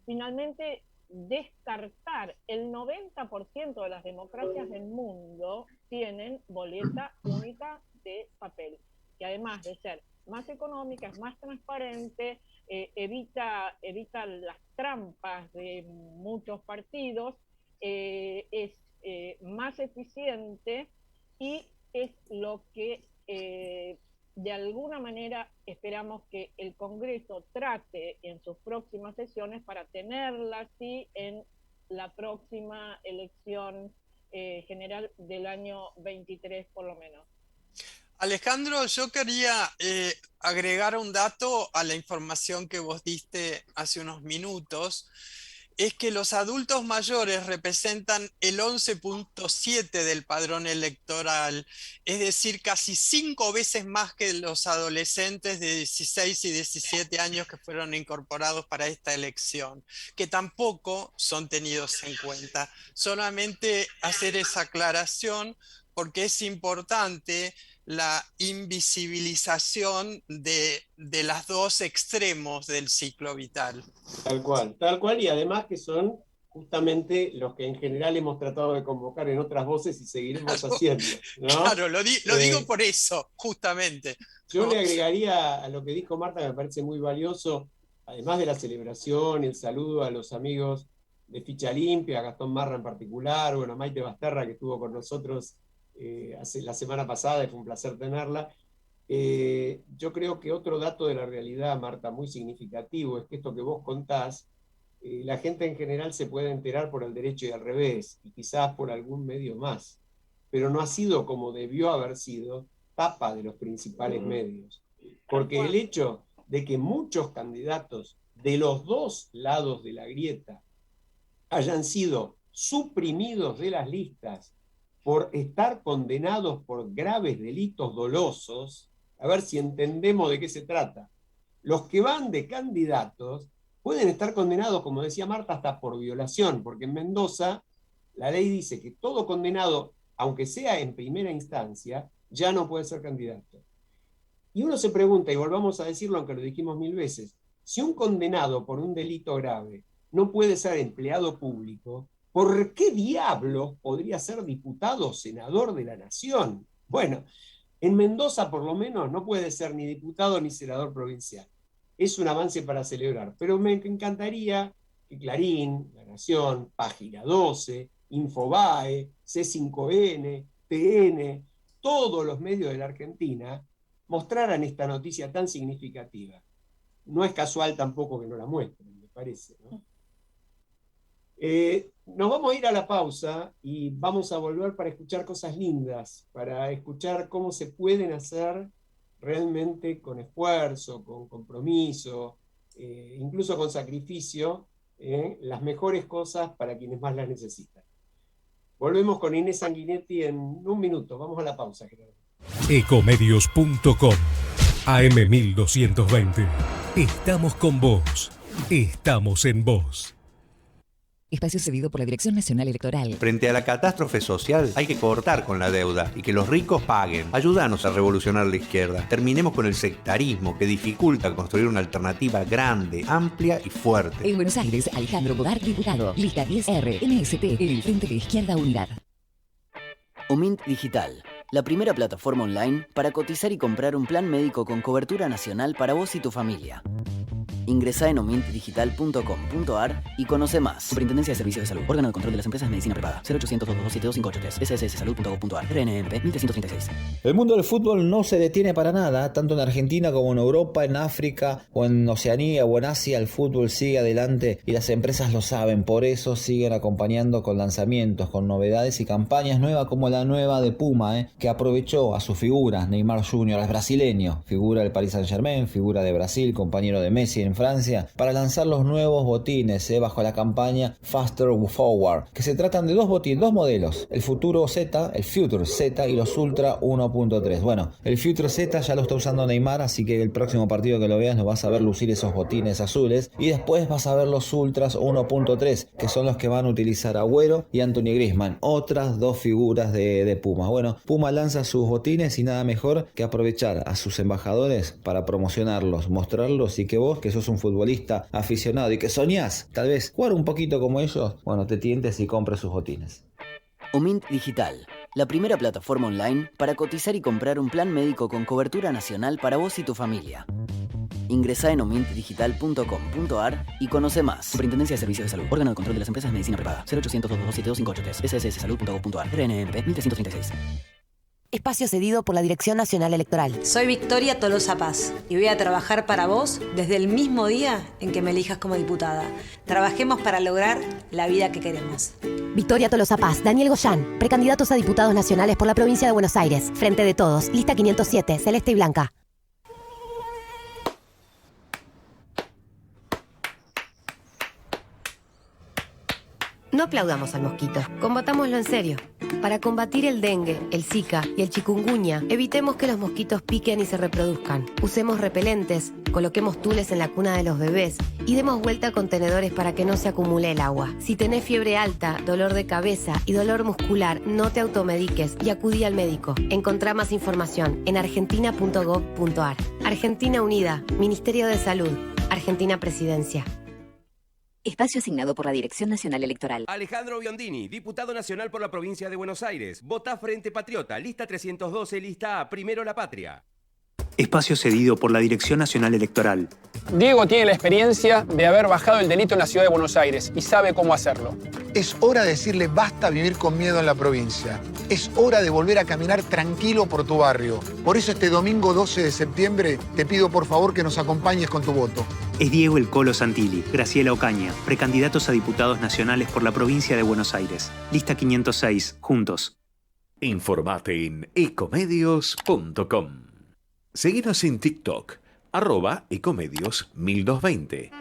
finalmente descartar. El 90% de las democracias del mundo tienen boleta única de papel, que además de ser más económica, es más transparente, evita las trampas de muchos partidos, es más eficiente y es lo que de alguna manera esperamos que el Congreso trate en sus próximas sesiones para tenerla así en la próxima elección general del año 23 por lo menos. Alejandro, yo quería agregar un dato a la información que vos diste hace unos minutos. Es que los adultos mayores representan el 11.7 del padrón electoral, es decir, casi 5 veces más que los adolescentes de 16 y 17 años que fueron incorporados para esta elección, que tampoco son tenidos en cuenta. Solamente hacer esa aclaración porque es importante la invisibilización de los dos extremos del ciclo vital. Tal cual, y además que son justamente los que en general hemos tratado de convocar en otras voces y seguiremos haciendo, ¿no? Claro, lo digo por eso, justamente. Yo le agregaría a lo que dijo Marta, que me parece muy valioso, además de la celebración, el saludo a los amigos de Ficha Limpia, a Gastón Marra en particular, bueno, a Maite Basterra, que estuvo con nosotros la semana pasada y fue un placer tenerla. Yo creo que otro dato de la realidad, Marta, muy significativo, es que esto que vos contás, la gente en general se puede enterar por el derecho y al revés, y quizás por algún medio más, pero no ha sido como debió haber sido tapa de los principales medios. Porque el hecho de que muchos candidatos de los dos lados de la grieta hayan sido suprimidos de las listas por estar condenados por graves delitos dolosos, a ver si entendemos de qué se trata. Los que van de candidatos pueden estar condenados, como decía Marta, hasta por violación, porque en Mendoza la ley dice que todo condenado, aunque sea en primera instancia, ya no puede ser candidato. Y uno se pregunta, y volvamos a decirlo aunque lo dijimos 1000 veces, si un condenado por un delito grave no puede ser empleado público, ¿por qué diablos podría ser diputado o senador de la nación? Bueno, en Mendoza por lo menos no puede ser ni diputado ni senador provincial. Es un avance para celebrar, pero me encantaría que Clarín, La Nación, Página 12, Infobae, C5N, TN, todos los medios de la Argentina mostraran esta noticia tan significativa. No es casual tampoco que no la muestren, me parece, ¿no? Nos vamos a ir a la pausa y vamos a volver para escuchar cosas lindas, para escuchar cómo se pueden hacer realmente con esfuerzo, con compromiso, incluso con sacrificio, las mejores cosas para quienes más las necesitan. Volvemos con Inés Sanguinetti en un minuto. Vamos a la pausa, Gerardo. Ecomedios.com AM1220. Estamos con vos. Estamos en vos. Espacio cedido por la Dirección Nacional Electoral. Frente a la catástrofe social, hay que cortar con la deuda y que los ricos paguen. Ayúdanos a revolucionar la izquierda. Terminemos con el sectarismo que dificulta construir una alternativa grande, amplia y fuerte. En Buenos Aires, Alejandro Bodar, diputado. Lista 10R, MST, en el Frente de Izquierda Unidad. Omint Digital, la primera plataforma online para cotizar y comprar un plan médico con cobertura nacional para vos y tu familia. Ingresá en omintdigital.com.ar y conoce más. Superintendencia de Servicios de Salud. Órgano de control de las empresas de medicina prepaga. 0800-227-2583. SSSalud.gov.ar. RNMP 1336. El mundo del fútbol no se detiene para nada, tanto en Argentina como en Europa, en África o en Oceanía o en Asia. El fútbol sigue adelante y las empresas lo saben. Por eso siguen acompañando con lanzamientos, con novedades y campañas nuevas, como la nueva de Puma, que aprovechó a sus figuras. Neymar Jr. es brasileño, figura del Paris Saint-Germain, figura de Brasil, compañero de Messi en Francia, para lanzar los nuevos botines bajo la campaña Faster Forward, que se tratan de dos modelos, el Futuro Z, el Future Z y los Ultra 1.3. Bueno, el Future Z ya lo está usando Neymar, así que el próximo partido que lo veas no vas a ver lucir esos botines azules, y después vas a ver los Ultras 1.3, que son los que van a utilizar Agüero y Anthony Griezmann, otras dos figuras de Puma. Bueno, Puma lanza sus botines y nada mejor que aprovechar a sus embajadores para promocionarlos, mostrarlos, y que vos, que sos un futbolista aficionado y que soñás tal vez jugar un poquito como ellos, bueno, te tientes y compres sus botines. Omint Digital, la primera plataforma online para cotizar y comprar un plan médico con cobertura nacional para vos y tu familia. Ingresá en omintdigital.com.ar y conoce más. Superintendencia de Servicios de Salud. Órgano de control de las empresas de medicina prepaga. 0800-227-2583. SSSalud.gov.ar. RNMP 1336. Espacio cedido por la Dirección Nacional Electoral. Soy Victoria Tolosa Paz y voy a trabajar para vos desde el mismo día en que me elijas como diputada. Trabajemos para lograr la vida que queremos. Victoria Tolosa Paz, Daniel Goyán, precandidatos a diputados nacionales por la provincia de Buenos Aires. Frente de Todos, lista 507, celeste y blanca. No aplaudamos al mosquito, combatámoslo en serio. Para combatir el dengue, el zika y el chikungunya, evitemos que los mosquitos piquen y se reproduzcan. Usemos repelentes, coloquemos tules en la cuna de los bebés y demos vuelta a contenedores para que no se acumule el agua. Si tenés fiebre alta, dolor de cabeza y dolor muscular, no te automediques y acudí al médico. Encontrá más información en argentina.gov.ar. Argentina Unida, Ministerio de Salud, Argentina Presidencia. Espacio asignado por la Dirección Nacional Electoral. Alejandro Biondini, diputado nacional por la provincia de Buenos Aires. Votá Frente Patriota, lista 312, lista A, Primero la Patria. Espacio cedido por la Dirección Nacional Electoral. Diego tiene la experiencia de haber bajado el delito en la ciudad de Buenos Aires y sabe cómo hacerlo. Es hora de decirle basta a vivir con miedo en la provincia. Es hora de volver a caminar tranquilo por tu barrio. Por eso este domingo 12 de septiembre te pido por favor que nos acompañes con tu voto. Es Diego El Colo Santilli, Graciela Ocaña, precandidatos a diputados nacionales por la provincia de Buenos Aires. Lista 506, juntos. Informate en ecomedios.com. Seguinos en TikTok, @ecomedios1220.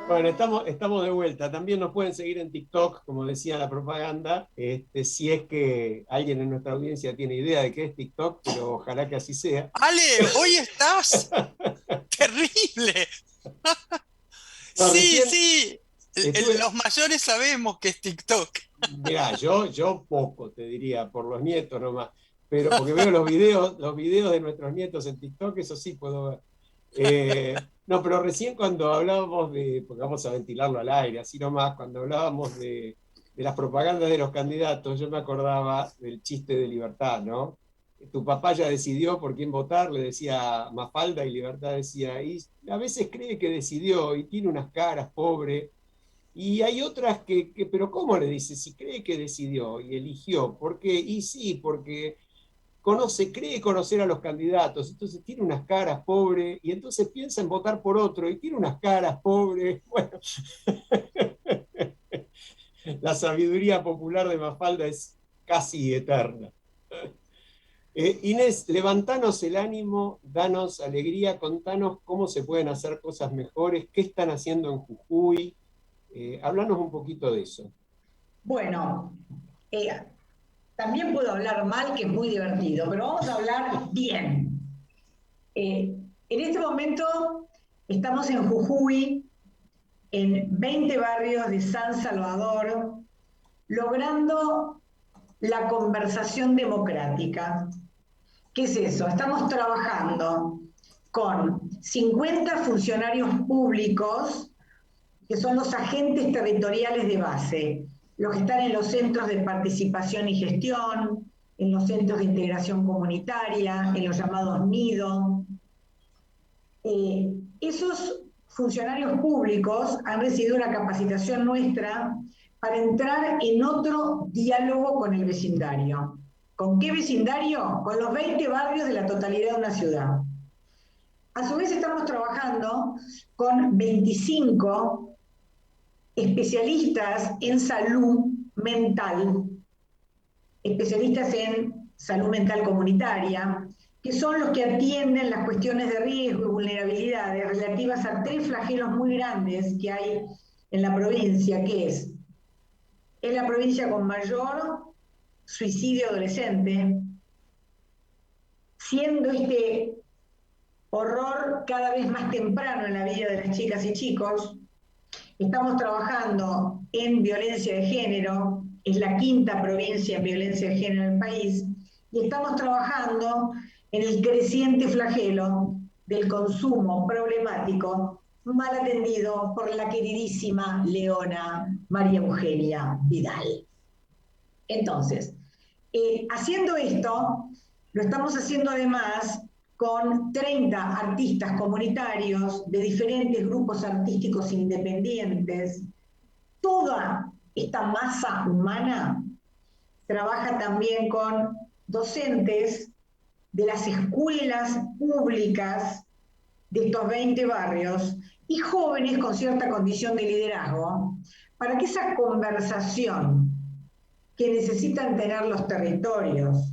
Bueno, estamos de vuelta. También nos pueden seguir en TikTok, como decía la propaganda, si es que alguien en nuestra audiencia tiene idea de qué es TikTok, pero ojalá que así sea. Ale, hoy estás terrible. No, sí. Los mayores sabemos que es TikTok. Mirá, yo poco te diría, por los nietos nomás, pero porque veo los videos de nuestros nietos en TikTok, eso sí puedo ver. No, pero recién cuando hablábamos porque vamos a ventilarlo al aire, así nomás, cuando hablábamos de las propagandas de los candidatos, yo me acordaba del chiste de Libertad, ¿no? Tu papá ya decidió por quién votar, le decía Mafalda, y Libertad decía, y a veces cree que decidió y tiene unas caras, pobre. Y hay otras pero ¿cómo le dice? Si cree que decidió y eligió, ¿por qué? Y sí, porque cree conocer a los candidatos, entonces tiene unas caras, pobre, y entonces piensa en votar por otro, y tiene unas caras, pobre. Bueno, la sabiduría popular de Mafalda es casi eterna. Inés, levantanos el ánimo, danos alegría, contanos cómo se pueden hacer cosas mejores, qué están haciendo en Jujuy. Háblanos un poquito de eso. Bueno, también puedo hablar mal, que es muy divertido, pero vamos a hablar bien. En este momento estamos en Jujuy, en 20 barrios de San Salvador, logrando la conversación democrática. ¿Qué es eso? Estamos trabajando con 50 funcionarios públicos, que son los agentes territoriales de base, los que están en los centros de participación y gestión, en los centros de integración comunitaria, en los llamados NIDO. Esos funcionarios públicos han recibido una capacitación nuestra para entrar en otro diálogo con el vecindario. ¿Con qué vecindario? Con los 20 barrios de la totalidad de una ciudad. A su vez estamos trabajando con 25 especialistas en salud mental, especialistas en salud mental comunitaria, que son los que atienden las cuestiones de riesgo y vulnerabilidades relativas a 3 flagelos muy grandes que hay en la provincia, que es la provincia con mayor suicidio adolescente, siendo este horror cada vez más temprano en la vida de las chicas y chicos. Estamos trabajando en violencia de género, es la 5ª provincia en violencia de género en el país, y estamos trabajando en el creciente flagelo del consumo problemático mal atendido por la queridísima leona María Eugenia Vidal. Entonces, haciendo esto, lo estamos haciendo además con 30 artistas comunitarios de diferentes grupos artísticos independientes. Toda esta masa humana trabaja también con docentes de las escuelas públicas de estos 20 barrios y jóvenes con cierta condición de liderazgo, para que esa conversación que necesitan tener los territorios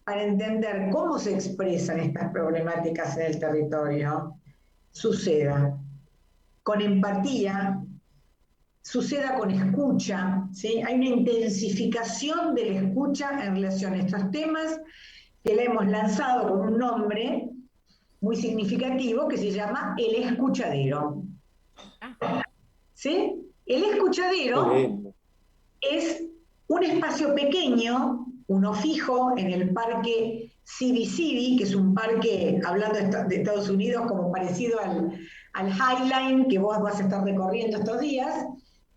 para entender cómo se expresan estas problemáticas en el territorio, suceda con empatía, suceda con escucha, ¿sí? Hay una intensificación de la escucha en relación a estos temas que le hemos lanzado con un nombre muy significativo que se llama El Escuchadero. ¿Sí? El Escuchadero es un espacio pequeño, uno fijo, en el parque Civi, que es un parque, hablando de Estados Unidos, como parecido al Highline que vos vas a estar recorriendo estos días,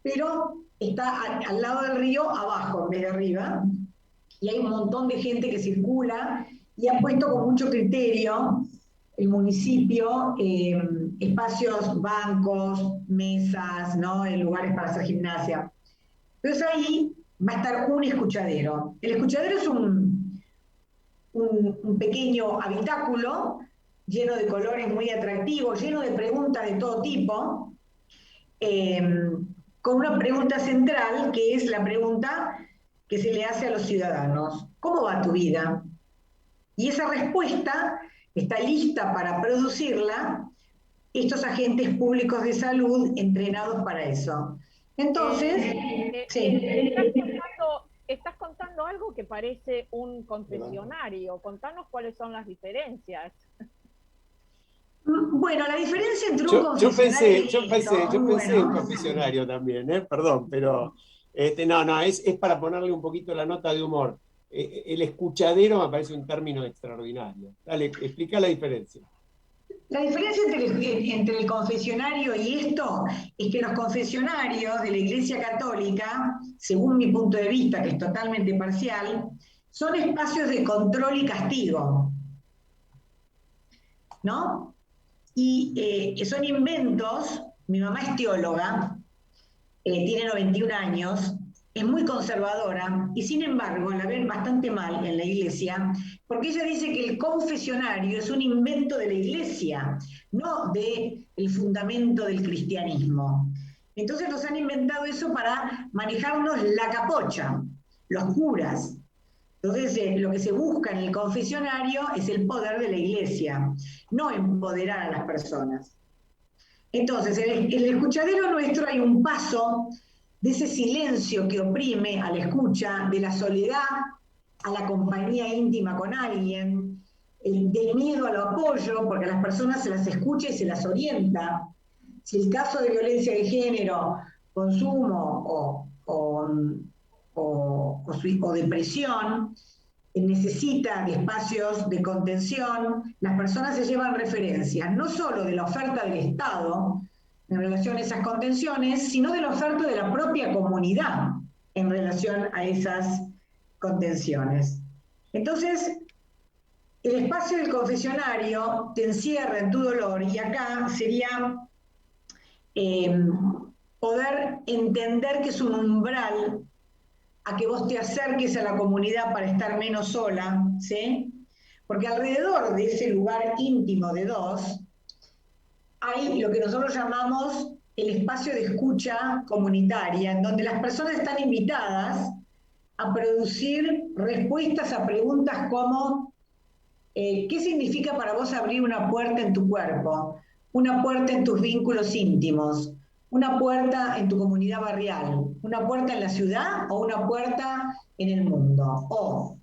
pero está al lado del río, abajo en vez de arriba, y hay un montón de gente que circula, y ha puesto con mucho criterio el municipio espacios, bancos, mesas, ¿no? Lugares para hacer gimnasia. Entonces ahí va a estar un escuchadero. El escuchadero es un pequeño habitáculo lleno de colores muy atractivos, lleno de preguntas de todo tipo, con una pregunta central, que es la pregunta que se le hace a los ciudadanos: ¿cómo va tu vida? Y esa respuesta está lista para producirla estos agentes públicos de salud entrenados para eso. Entonces, sí. Estás contando algo que parece un confesionario. Contanos cuáles son las diferencias. Bueno, la diferencia entre un confesionario yo pensé en confesionario también, perdón, pero no, es para ponerle un poquito la nota de humor. El escuchadero me parece un término extraordinario. Dale, explica la diferencia. La diferencia entre el confesionario y esto es que los confesionarios de la Iglesia Católica, según mi punto de vista, que es totalmente parcial, son espacios de control y castigo, ¿no? Y son inventos. Mi mamá es teóloga, tiene 91 años, es muy conservadora y sin embargo la ven bastante mal en la iglesia porque ella dice que el confesionario es un invento de la iglesia, no del fundamento del cristianismo. Entonces nos han inventado eso para manejarnos la capocha, los curas. Entonces lo que se busca en el confesionario es el poder de la iglesia, no empoderar a las personas. Entonces en el escuchadero nuestro hay un paso de ese silencio que oprime a la escucha, de la soledad a la compañía íntima con alguien, del miedo al apoyo, porque a las personas se las escucha y se las orienta. Si el caso de violencia de género, consumo o depresión necesita de espacios de contención, las personas se llevan referencias, no solo de la oferta del Estado, en relación a esas contenciones, sino de la oferta de la propia comunidad en relación a esas contenciones. Entonces, el espacio del confesionario te encierra en tu dolor y acá sería poder entender que es un umbral a que vos te acerques a la comunidad para estar menos sola, ¿sí? Porque alrededor de ese lugar íntimo de dos, hay lo que nosotros llamamos el espacio de escucha comunitaria, en donde las personas están invitadas a producir respuestas a preguntas como ¿qué significa para vos abrir una puerta en tu cuerpo? Una puerta en tus vínculos íntimos, una puerta en tu comunidad barrial, una puerta en la ciudad o una puerta en el mundo. O,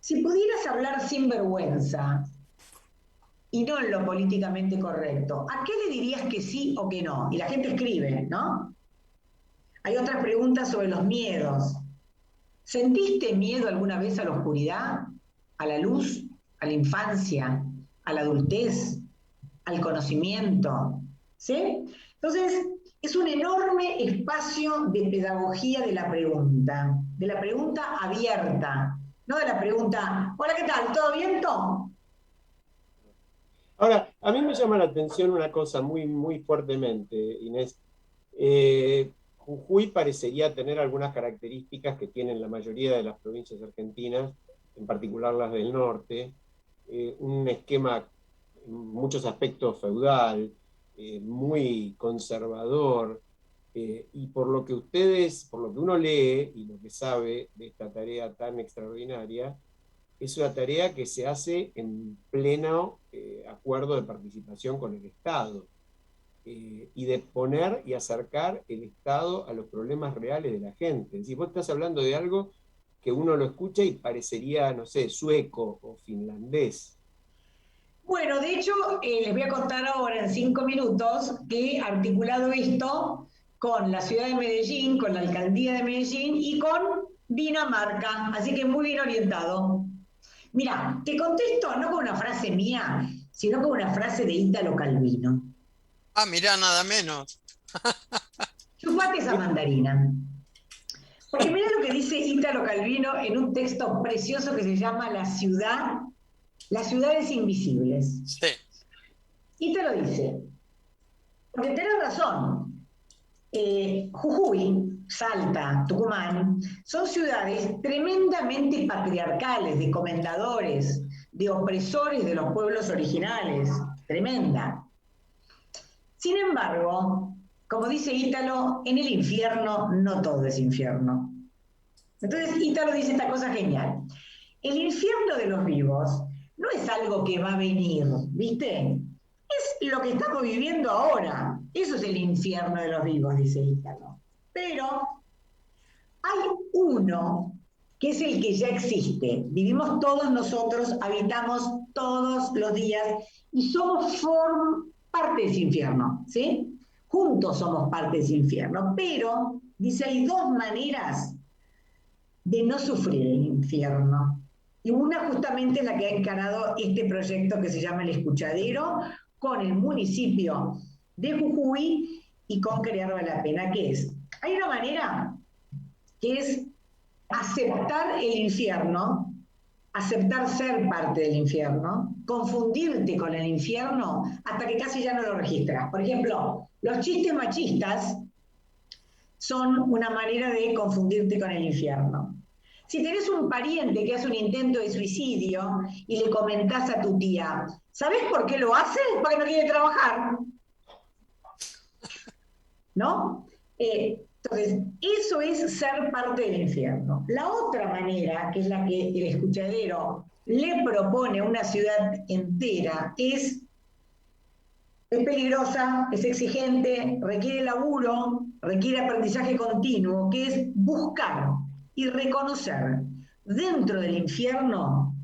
si pudieras hablar sin vergüenza, y no en lo políticamente correcto, ¿a qué le dirías que sí o que no? Y la gente escribe, ¿no? Hay otras preguntas sobre los miedos. ¿Sentiste miedo alguna vez a la oscuridad, a la luz, a la infancia, a la adultez, al conocimiento? ¿Sí? Entonces, es un enorme espacio de pedagogía de la pregunta abierta, no de la pregunta, hola, ¿qué tal? ¿Todo bien, Tom? Ahora, a mí me llama la atención una cosa muy, muy fuertemente, Inés. Jujuy parecería tener algunas características que tienen la mayoría de las provincias argentinas, en particular las del norte, un esquema en muchos aspectos feudal, muy conservador, y por lo que uno lee y lo que sabe de esta tarea tan extraordinaria, es una tarea que se hace en pleno acuerdo de participación con el Estado, y de poner y acercar el Estado a los problemas reales de la gente. Es decir, vos estás hablando de algo que uno lo escucha y parecería, no sé, sueco o finlandés. Bueno, de hecho, les voy a contar ahora en 5 minutos que he articulado esto con la ciudad de Medellín, con la alcaldía de Medellín y con Dinamarca, así que muy bien orientado. Mira, te contesto no con una frase mía, sino con una frase de Ítalo Calvino. Ah, mirá, nada menos. Chupate esa mandarina. Porque mirá lo que dice Ítalo Calvino en un texto precioso que se llama Las ciudades invisibles. Sí. Ítalo dice, porque tenés razón, Jujuy, Salta, Tucumán, son ciudades tremendamente patriarcales, de comendadores, de opresores de los pueblos originales, tremenda. Sin embargo, como dice Ítalo, en el infierno no todo es infierno. Entonces Ítalo dice esta cosa genial. El infierno de los vivos no es algo que va a venir, ¿viste? Es lo que estamos viviendo ahora. Eso es el infierno de los vivos, dice Ítalo. Pero hay uno que es el que ya existe. Vivimos todos nosotros, habitamos todos los días y somos parte de ese infierno, ¿sí? Juntos somos parte de ese infierno. Pero, dice, hay 2 maneras de no sufrir el infierno. Y una justamente es la que ha encarado este proyecto que se llama El Escuchadero, con el municipio de Jujuy y con Crear Vale la Pena, que es, hay una manera que es aceptar el infierno, aceptar ser parte del infierno, confundirte con el infierno hasta que casi ya no lo registras. Por ejemplo, los chistes machistas son una manera de confundirte con el infierno. Si tenés un pariente que hace un intento de suicidio y le comentás a tu tía, ¿sabés por qué lo hace? Porque no quiere trabajar. ¿No? Entonces, eso es ser parte del infierno. La otra manera, que es la que el escuchadero le propone a una ciudad entera, es peligrosa, es exigente, requiere laburo, requiere aprendizaje continuo, que es buscar y reconocer dentro del infierno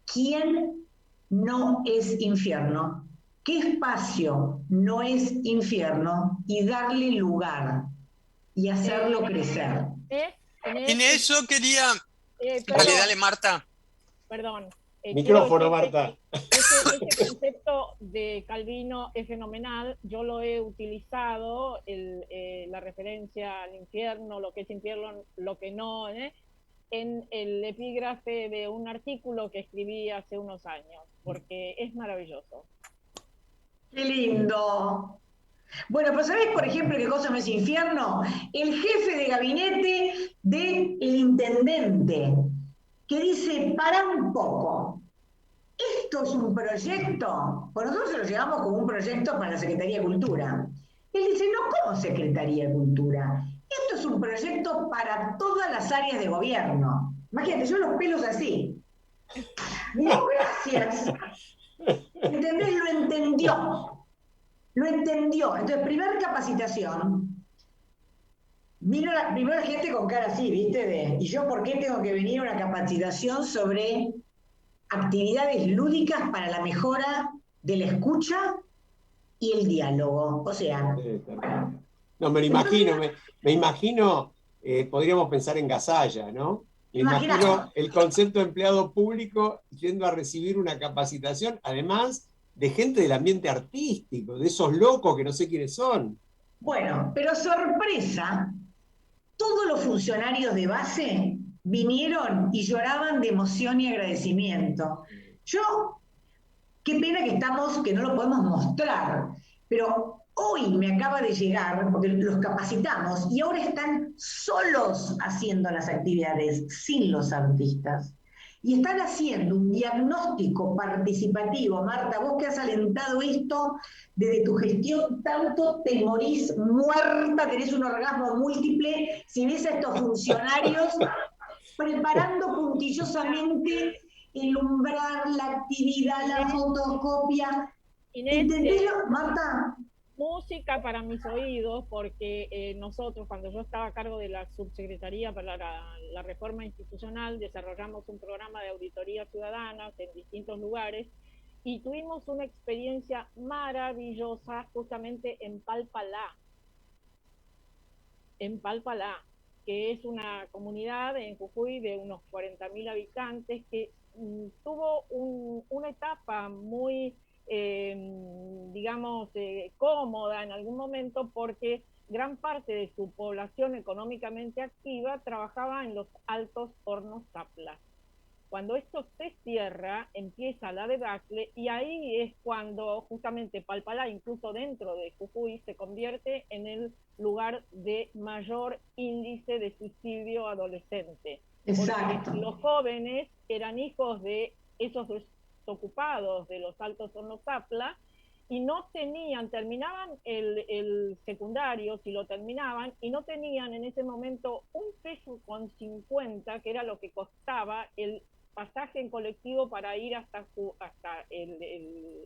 quién no es infierno, qué espacio no es infierno y darle lugar y hacerlo crecer. En eso quería... Dale, Marta. Perdón. Micrófono, Marta. Ese concepto de Calvino es fenomenal. Yo lo he utilizado, la referencia al infierno, lo que es infierno, lo que no, en el epígrafe de un artículo que escribí hace unos años, porque es maravilloso. ¡Qué lindo! Bueno, pues ¿sabés, por ejemplo, qué cosa no es infierno? El jefe de gabinete del intendente, que dice, para un poco, esto es un proyecto, pues nosotros se lo llevamos como un proyecto para la Secretaría de Cultura. Él dice, no, ¿cómo Secretaría de Cultura? Esto es un proyecto para todas las áreas de gobierno. Imagínate, yo los pelos así. No, gracias. ¿Entendés? Lo entendió. Lo entendió. Entonces, primera capacitación, vino primero la gente con cara así, ¿viste? ¿Y yo por qué tengo que venir a una capacitación sobre actividades lúdicas para la mejora de la escucha y el diálogo? O sea... No, me lo imagino, podríamos pensar en Gasalla, ¿no? Me imagino el concepto de empleado público yendo a recibir una capacitación, además de gente del ambiente artístico, de esos locos que no sé quiénes son. Bueno, pero sorpresa, todos los funcionarios de base vinieron y lloraban de emoción y agradecimiento. Qué pena que no lo podemos mostrar, pero hoy me acaba de llegar, porque los capacitamos, y ahora están solos haciendo las actividades, sin los artistas. Y están haciendo un diagnóstico participativo. Marta, vos que has alentado esto desde tu gestión, tanto te morís muerta, tenés un orgasmo múltiple, si ves a estos funcionarios preparando puntillosamente el umbral, la actividad, la fotocopia. ¿Entendés, Marta? Música para mis oídos, porque nosotros, cuando yo estaba a cargo de la Subsecretaría para la Reforma Institucional, desarrollamos un programa de auditorías ciudadanas en distintos lugares y tuvimos una experiencia maravillosa justamente en Palpalá, que es una comunidad en Jujuy de unos 40.000 habitantes que tuvo una etapa muy... cómoda en algún momento, porque gran parte de su población económicamente activa trabajaba en los altos hornos Zapla. Cuando esto se cierra, empieza la debacle, y ahí es cuando justamente Palpalá, incluso dentro de Jujuy, se convierte en el lugar de mayor índice de suicidio adolescente. Exacto. Porque los jóvenes eran hijos de esos ocupados de los altos hornos Zapla y no tenían, terminaban el secundario, si lo terminaban, y no tenían en ese momento $1.50, que era lo que costaba el pasaje en colectivo para ir hasta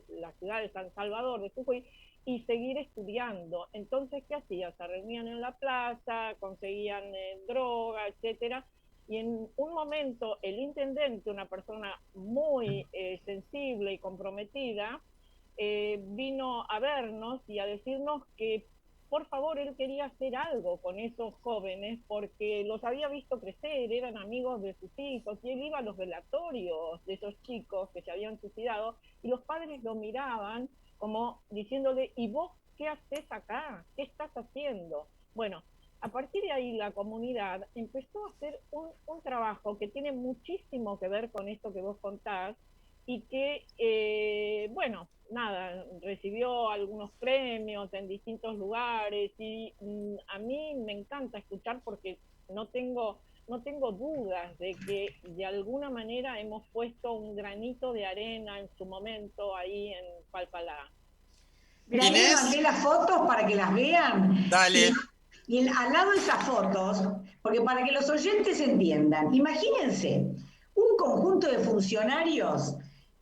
la ciudad de San Salvador de Jujuy y seguir estudiando. Entonces, ¿qué hacían? Se reunían en la plaza, conseguían droga, etcétera. Y en un momento el intendente, una persona muy sensible y comprometida, vino a vernos y a decirnos que por favor él quería hacer algo con esos jóvenes porque los había visto crecer, eran amigos de sus hijos, y él iba a los velatorios de esos chicos que se habían suicidado y los padres lo miraban como diciéndole, ¿y vos qué haces acá? ¿Qué estás haciendo? Bueno, a partir de ahí la comunidad empezó a hacer un trabajo que tiene muchísimo que ver con esto que vos contás y que, bueno, nada, recibió algunos premios en distintos lugares y a mí me encanta escuchar porque no tengo dudas de que de alguna manera hemos puesto un granito de arena en su momento ahí en Palpalá. Gracias, mandé las fotos para que las vean. Dale. Y al lado de esas fotos, porque para que los oyentes entiendan, imagínense un conjunto de funcionarios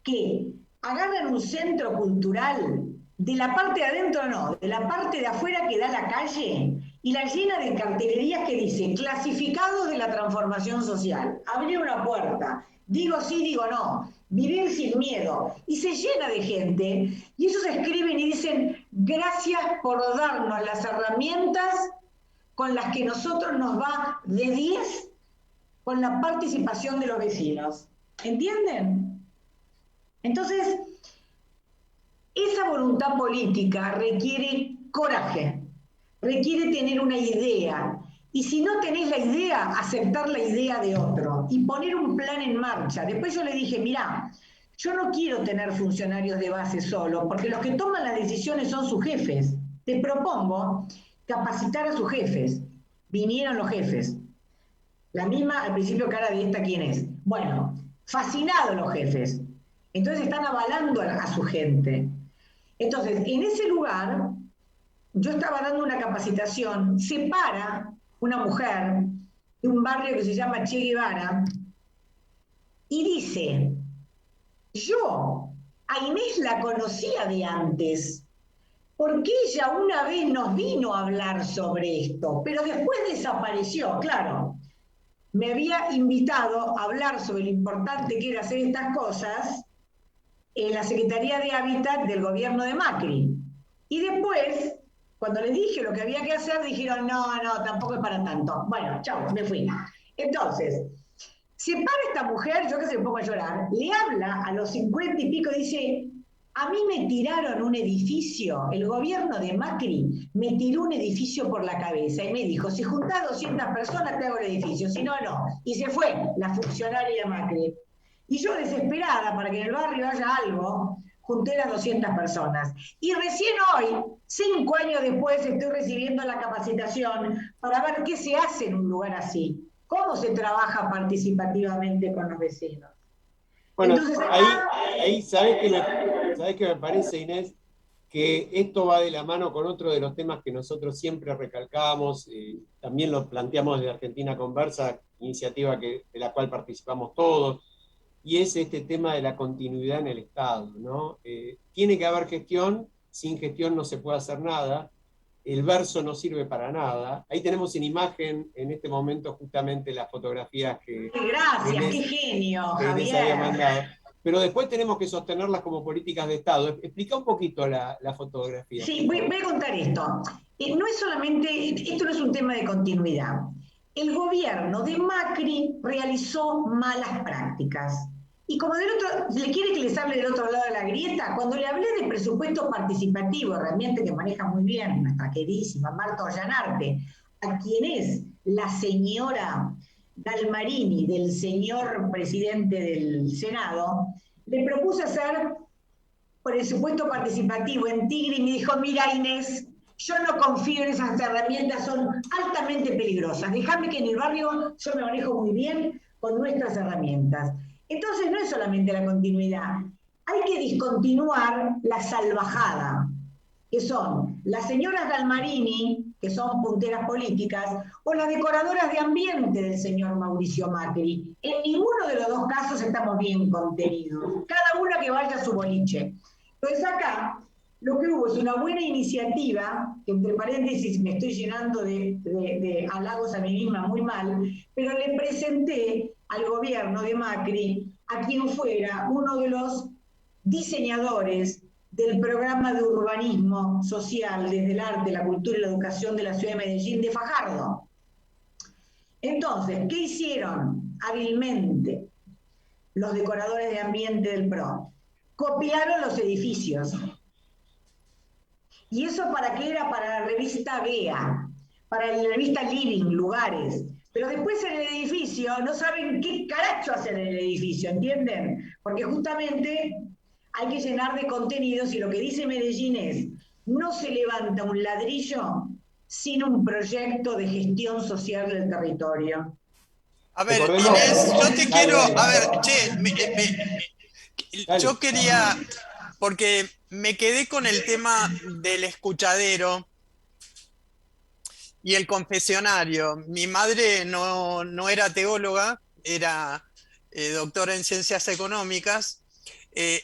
que agarran un centro cultural, de la parte de adentro no, de la parte de afuera que da a la calle, y la llena de cartelerías que dice clasificados de la transformación social. Abrir una puerta, digo sí, digo no, vivir sin miedo, y se llena de gente, y ellos escriben y dicen gracias por darnos las herramientas con las que nosotros nos va de 10 con la participación de los vecinos. ¿Entienden? Entonces, esa voluntad política requiere coraje, requiere tener una idea, y si no tenés la idea, aceptar la idea de otro y poner un plan en marcha. Después yo le dije, mirá, yo no quiero tener funcionarios de base solo, porque los que toman las decisiones son sus jefes. Te propongo capacitar a sus jefes. Vinieron los jefes. La misma, al principio, cara de esta, ¿quién es? Bueno, fascinados los jefes. Entonces están avalando a su gente. Entonces, en ese lugar, yo estaba dando una capacitación, se para una mujer de un barrio que se llama Che Guevara y dice, yo a Inés la conocía de antes, porque ella una vez nos vino a hablar sobre esto, pero después desapareció, claro. Me había invitado a hablar sobre lo importante que era hacer estas cosas en la Secretaría de Hábitat del gobierno de Macri. Y después, cuando les dije lo que había que hacer, dijeron, no, tampoco es para tanto. Bueno, chau, me fui. Entonces, se para esta mujer, yo que se me pongo a llorar, le habla a los 50 y pico y dice, a mí me tiraron un edificio, el gobierno de Macri me tiró un edificio por la cabeza y me dijo, si juntás 200 personas te hago el edificio, si no, no. Y se fue la funcionaria de Macri. Y yo desesperada para que en el barrio haya algo, junté las 200 personas. Y recién hoy, 5 años después, estoy recibiendo la capacitación para ver qué se hace en un lugar así. ¿Cómo se trabaja participativamente con los vecinos? Bueno, entonces, ahí ¿sabés qué me parece, Inés? Que esto va de la mano con otro de los temas que nosotros siempre recalcamos, también lo planteamos desde Argentina Conversa, iniciativa de la cual participamos todos, y es este tema de la continuidad en el Estado, ¿no? Tiene que haber gestión, sin gestión no se puede hacer nada, el verso no sirve para nada. Ahí tenemos en imagen, en este momento, justamente las fotografías que... Gracias, qué genio, Javier. Había mandado. Pero después tenemos que sostenerlas como políticas de Estado. Explica un poquito la fotografía. Sí, voy a contar esto. No es solamente, esto no es un tema de continuidad. El gobierno de Macri realizó malas prácticas. Y como le quiere que les hable del otro lado de la grieta, cuando le hablé de presupuesto participativo, herramienta que maneja muy bien nuestra queridísima Marta Ollanarte, a quien es la señora Galmarini del señor presidente del Senado, le propuse hacer presupuesto participativo en Tigre y me dijo, mira Inés, yo no confío en esas herramientas, son altamente peligrosas. Déjame que en el barrio yo me manejo muy bien con nuestras herramientas. Entonces no es solamente la continuidad, hay que discontinuar la salvajada, que son las señoras Galmarini, que son punteras políticas, o las decoradoras de ambiente del señor Mauricio Macri. En ninguno de los dos casos estamos bien contenidos, cada uno que vaya a su boliche. Entonces acá lo que hubo es una buena iniciativa, que entre paréntesis me estoy llenando de halagos a mí misma muy mal, pero le presenté al gobierno de Macri a quien fuera uno de los diseñadores del programa de urbanismo social desde el arte, la cultura y la educación de la ciudad de Medellín, de Fajardo. Entonces, ¿qué hicieron hábilmente los decoradores de ambiente del PRO? Copiaron los edificios ¿Y eso para qué era? Para la revista Gea, para la revista Living, Lugares. Pero después en el edificio no saben qué carajo hacen en el edificio, ¿entienden? Porque justamente hay que llenar de contenidos y lo que dice Medellín es, no se levanta un ladrillo sin un proyecto de gestión social del territorio. A ver, Inés, yo te quiero, a ver, yo quería, porque me quedé con el tema del escuchadero y el confesionario. Mi madre no era teóloga, era doctora en ciencias económicas,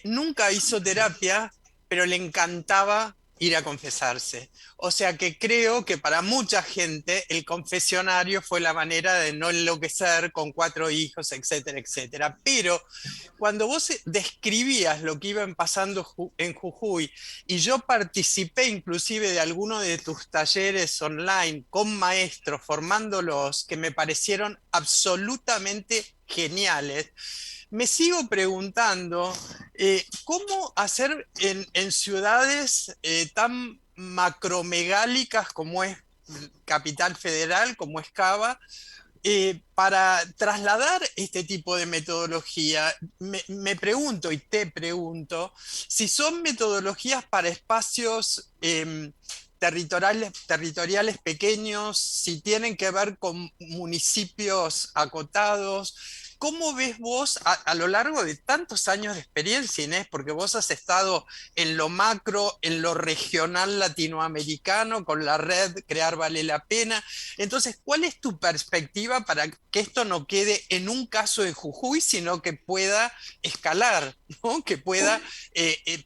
nunca hizo terapia, pero le encantaba ir a confesarse. O sea que creo que para mucha gente el confesionario fue la manera de no enloquecer con 4 hijos, etcétera, etcétera. Pero cuando vos describías lo que iban pasando en Jujuy, y yo participé inclusive de alguno de tus talleres online con maestros, formándolos, que me parecieron absolutamente geniales, me sigo preguntando cómo hacer en ciudades tan macromegálicas como es Capital Federal, como es Cava, para trasladar este tipo de metodología. Me pregunto y te pregunto si son metodologías para espacios territoriales pequeños, si tienen que ver con municipios acotados. ¿Cómo ves vos a lo largo de tantos años de experiencia, Inés? Porque vos has estado en lo macro, en lo regional latinoamericano, con la red Crear Vale la Pena. Entonces, ¿cuál es tu perspectiva para que esto no quede en un caso de Jujuy, sino que pueda escalar, ¿no? Que pueda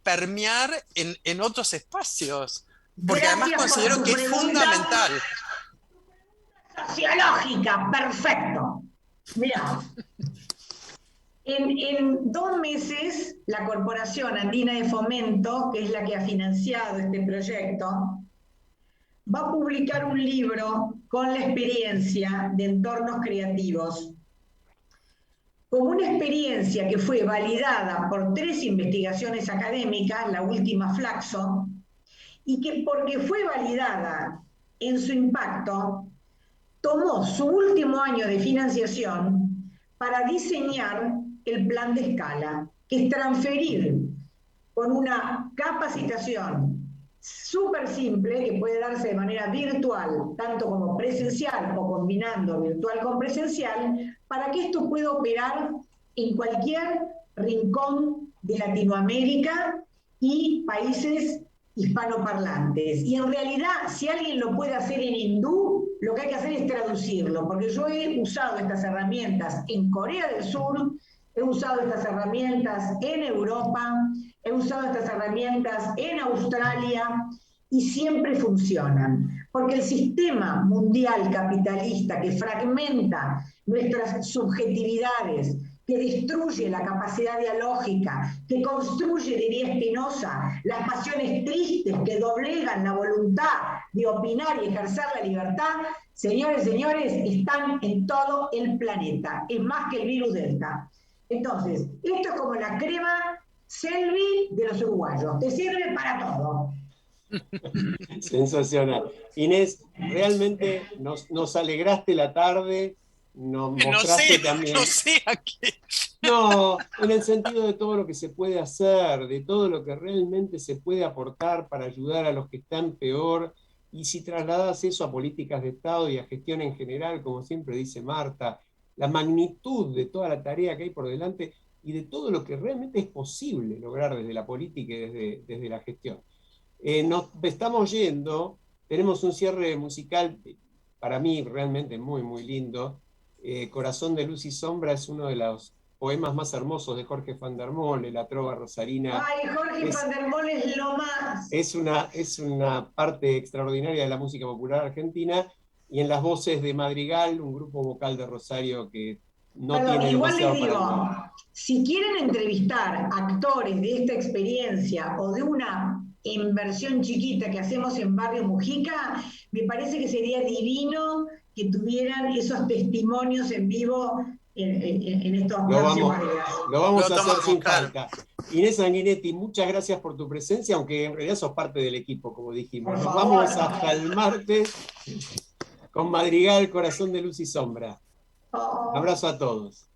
permear en otros espacios? Porque además considero que es fundamental. Sociológica, perfecto. Mira, en 2 meses la Corporación Andina de Fomento, que es la que ha financiado este proyecto, va a publicar un libro con la experiencia de entornos creativos, como una experiencia que fue validada por 3 investigaciones académicas, la última Flaxo, y que porque fue validada en su impacto, tomó su último año de financiación para diseñar el plan de escala, que es transferir con una capacitación súper simple, que puede darse de manera virtual, tanto como presencial o combinando virtual con presencial, para que esto pueda operar en cualquier rincón de Latinoamérica y países hispanoparlantes. Y en realidad, si alguien lo puede hacer en hindú, lo que hay que hacer es traducirlo, porque yo he usado estas herramientas en Corea del Sur, he usado estas herramientas en Europa, he usado estas herramientas en Australia, y siempre funcionan, porque el sistema mundial capitalista que fragmenta nuestras subjetividades, que destruye la capacidad dialógica, que construye, diría Spinoza, las pasiones tristes que doblegan la voluntad de opinar y ejercer la libertad, señores, están en todo el planeta. Es más que el virus Delta. Entonces, esto es como la crema Selvi de los uruguayos. Te sirve para todo. Sensacional. Inés, realmente nos alegraste la tarde. Nos mostraste también. No sé a qué. No, en el sentido de todo lo que se puede hacer, de todo lo que realmente se puede aportar para ayudar a los que están peor, y si trasladas eso a políticas de Estado y a gestión en general, como siempre dice Marta, la magnitud de toda la tarea que hay por delante y de todo lo que realmente es posible lograr desde la política y desde la gestión. Nos estamos yendo, tenemos un cierre musical, para mí realmente muy, muy lindo. Corazón de Luz y Sombra es uno de los poemas más hermosos de Jorge van der Molle, la trova rosarina. Ay, Jorge van der Molle es lo más. Es una parte extraordinaria de la música popular argentina, y en las voces de Madrigal, un grupo vocal de Rosario que no tiene igual demasiado les digo, para... si quieren entrevistar actores de esta experiencia o de una inversión chiquita que hacemos en Barrio Mujica, me parece que sería divino que tuvieran esos testimonios en vivo en estos próximos días. Lo vamos a hacer sin falta. Inés Sanguinetti, muchas gracias por tu presencia, aunque en realidad sos parte del equipo, como dijimos. Nos vamos hasta el martes con Madrigal, Corazón de Luz y Sombra. Un abrazo a todos.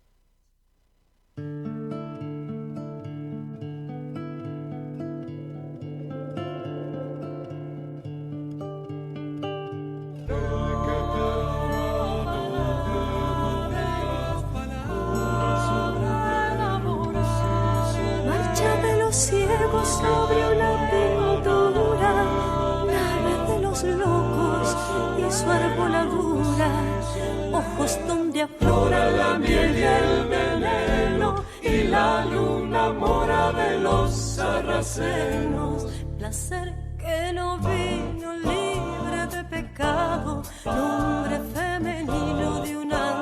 Ciegos sobre una pintura, nave de los locos y su arboladura, ojos donde aflora la miel y el veneno, y la luna mora de los sarracenos. Placer que no vino libre de pecado, lumbre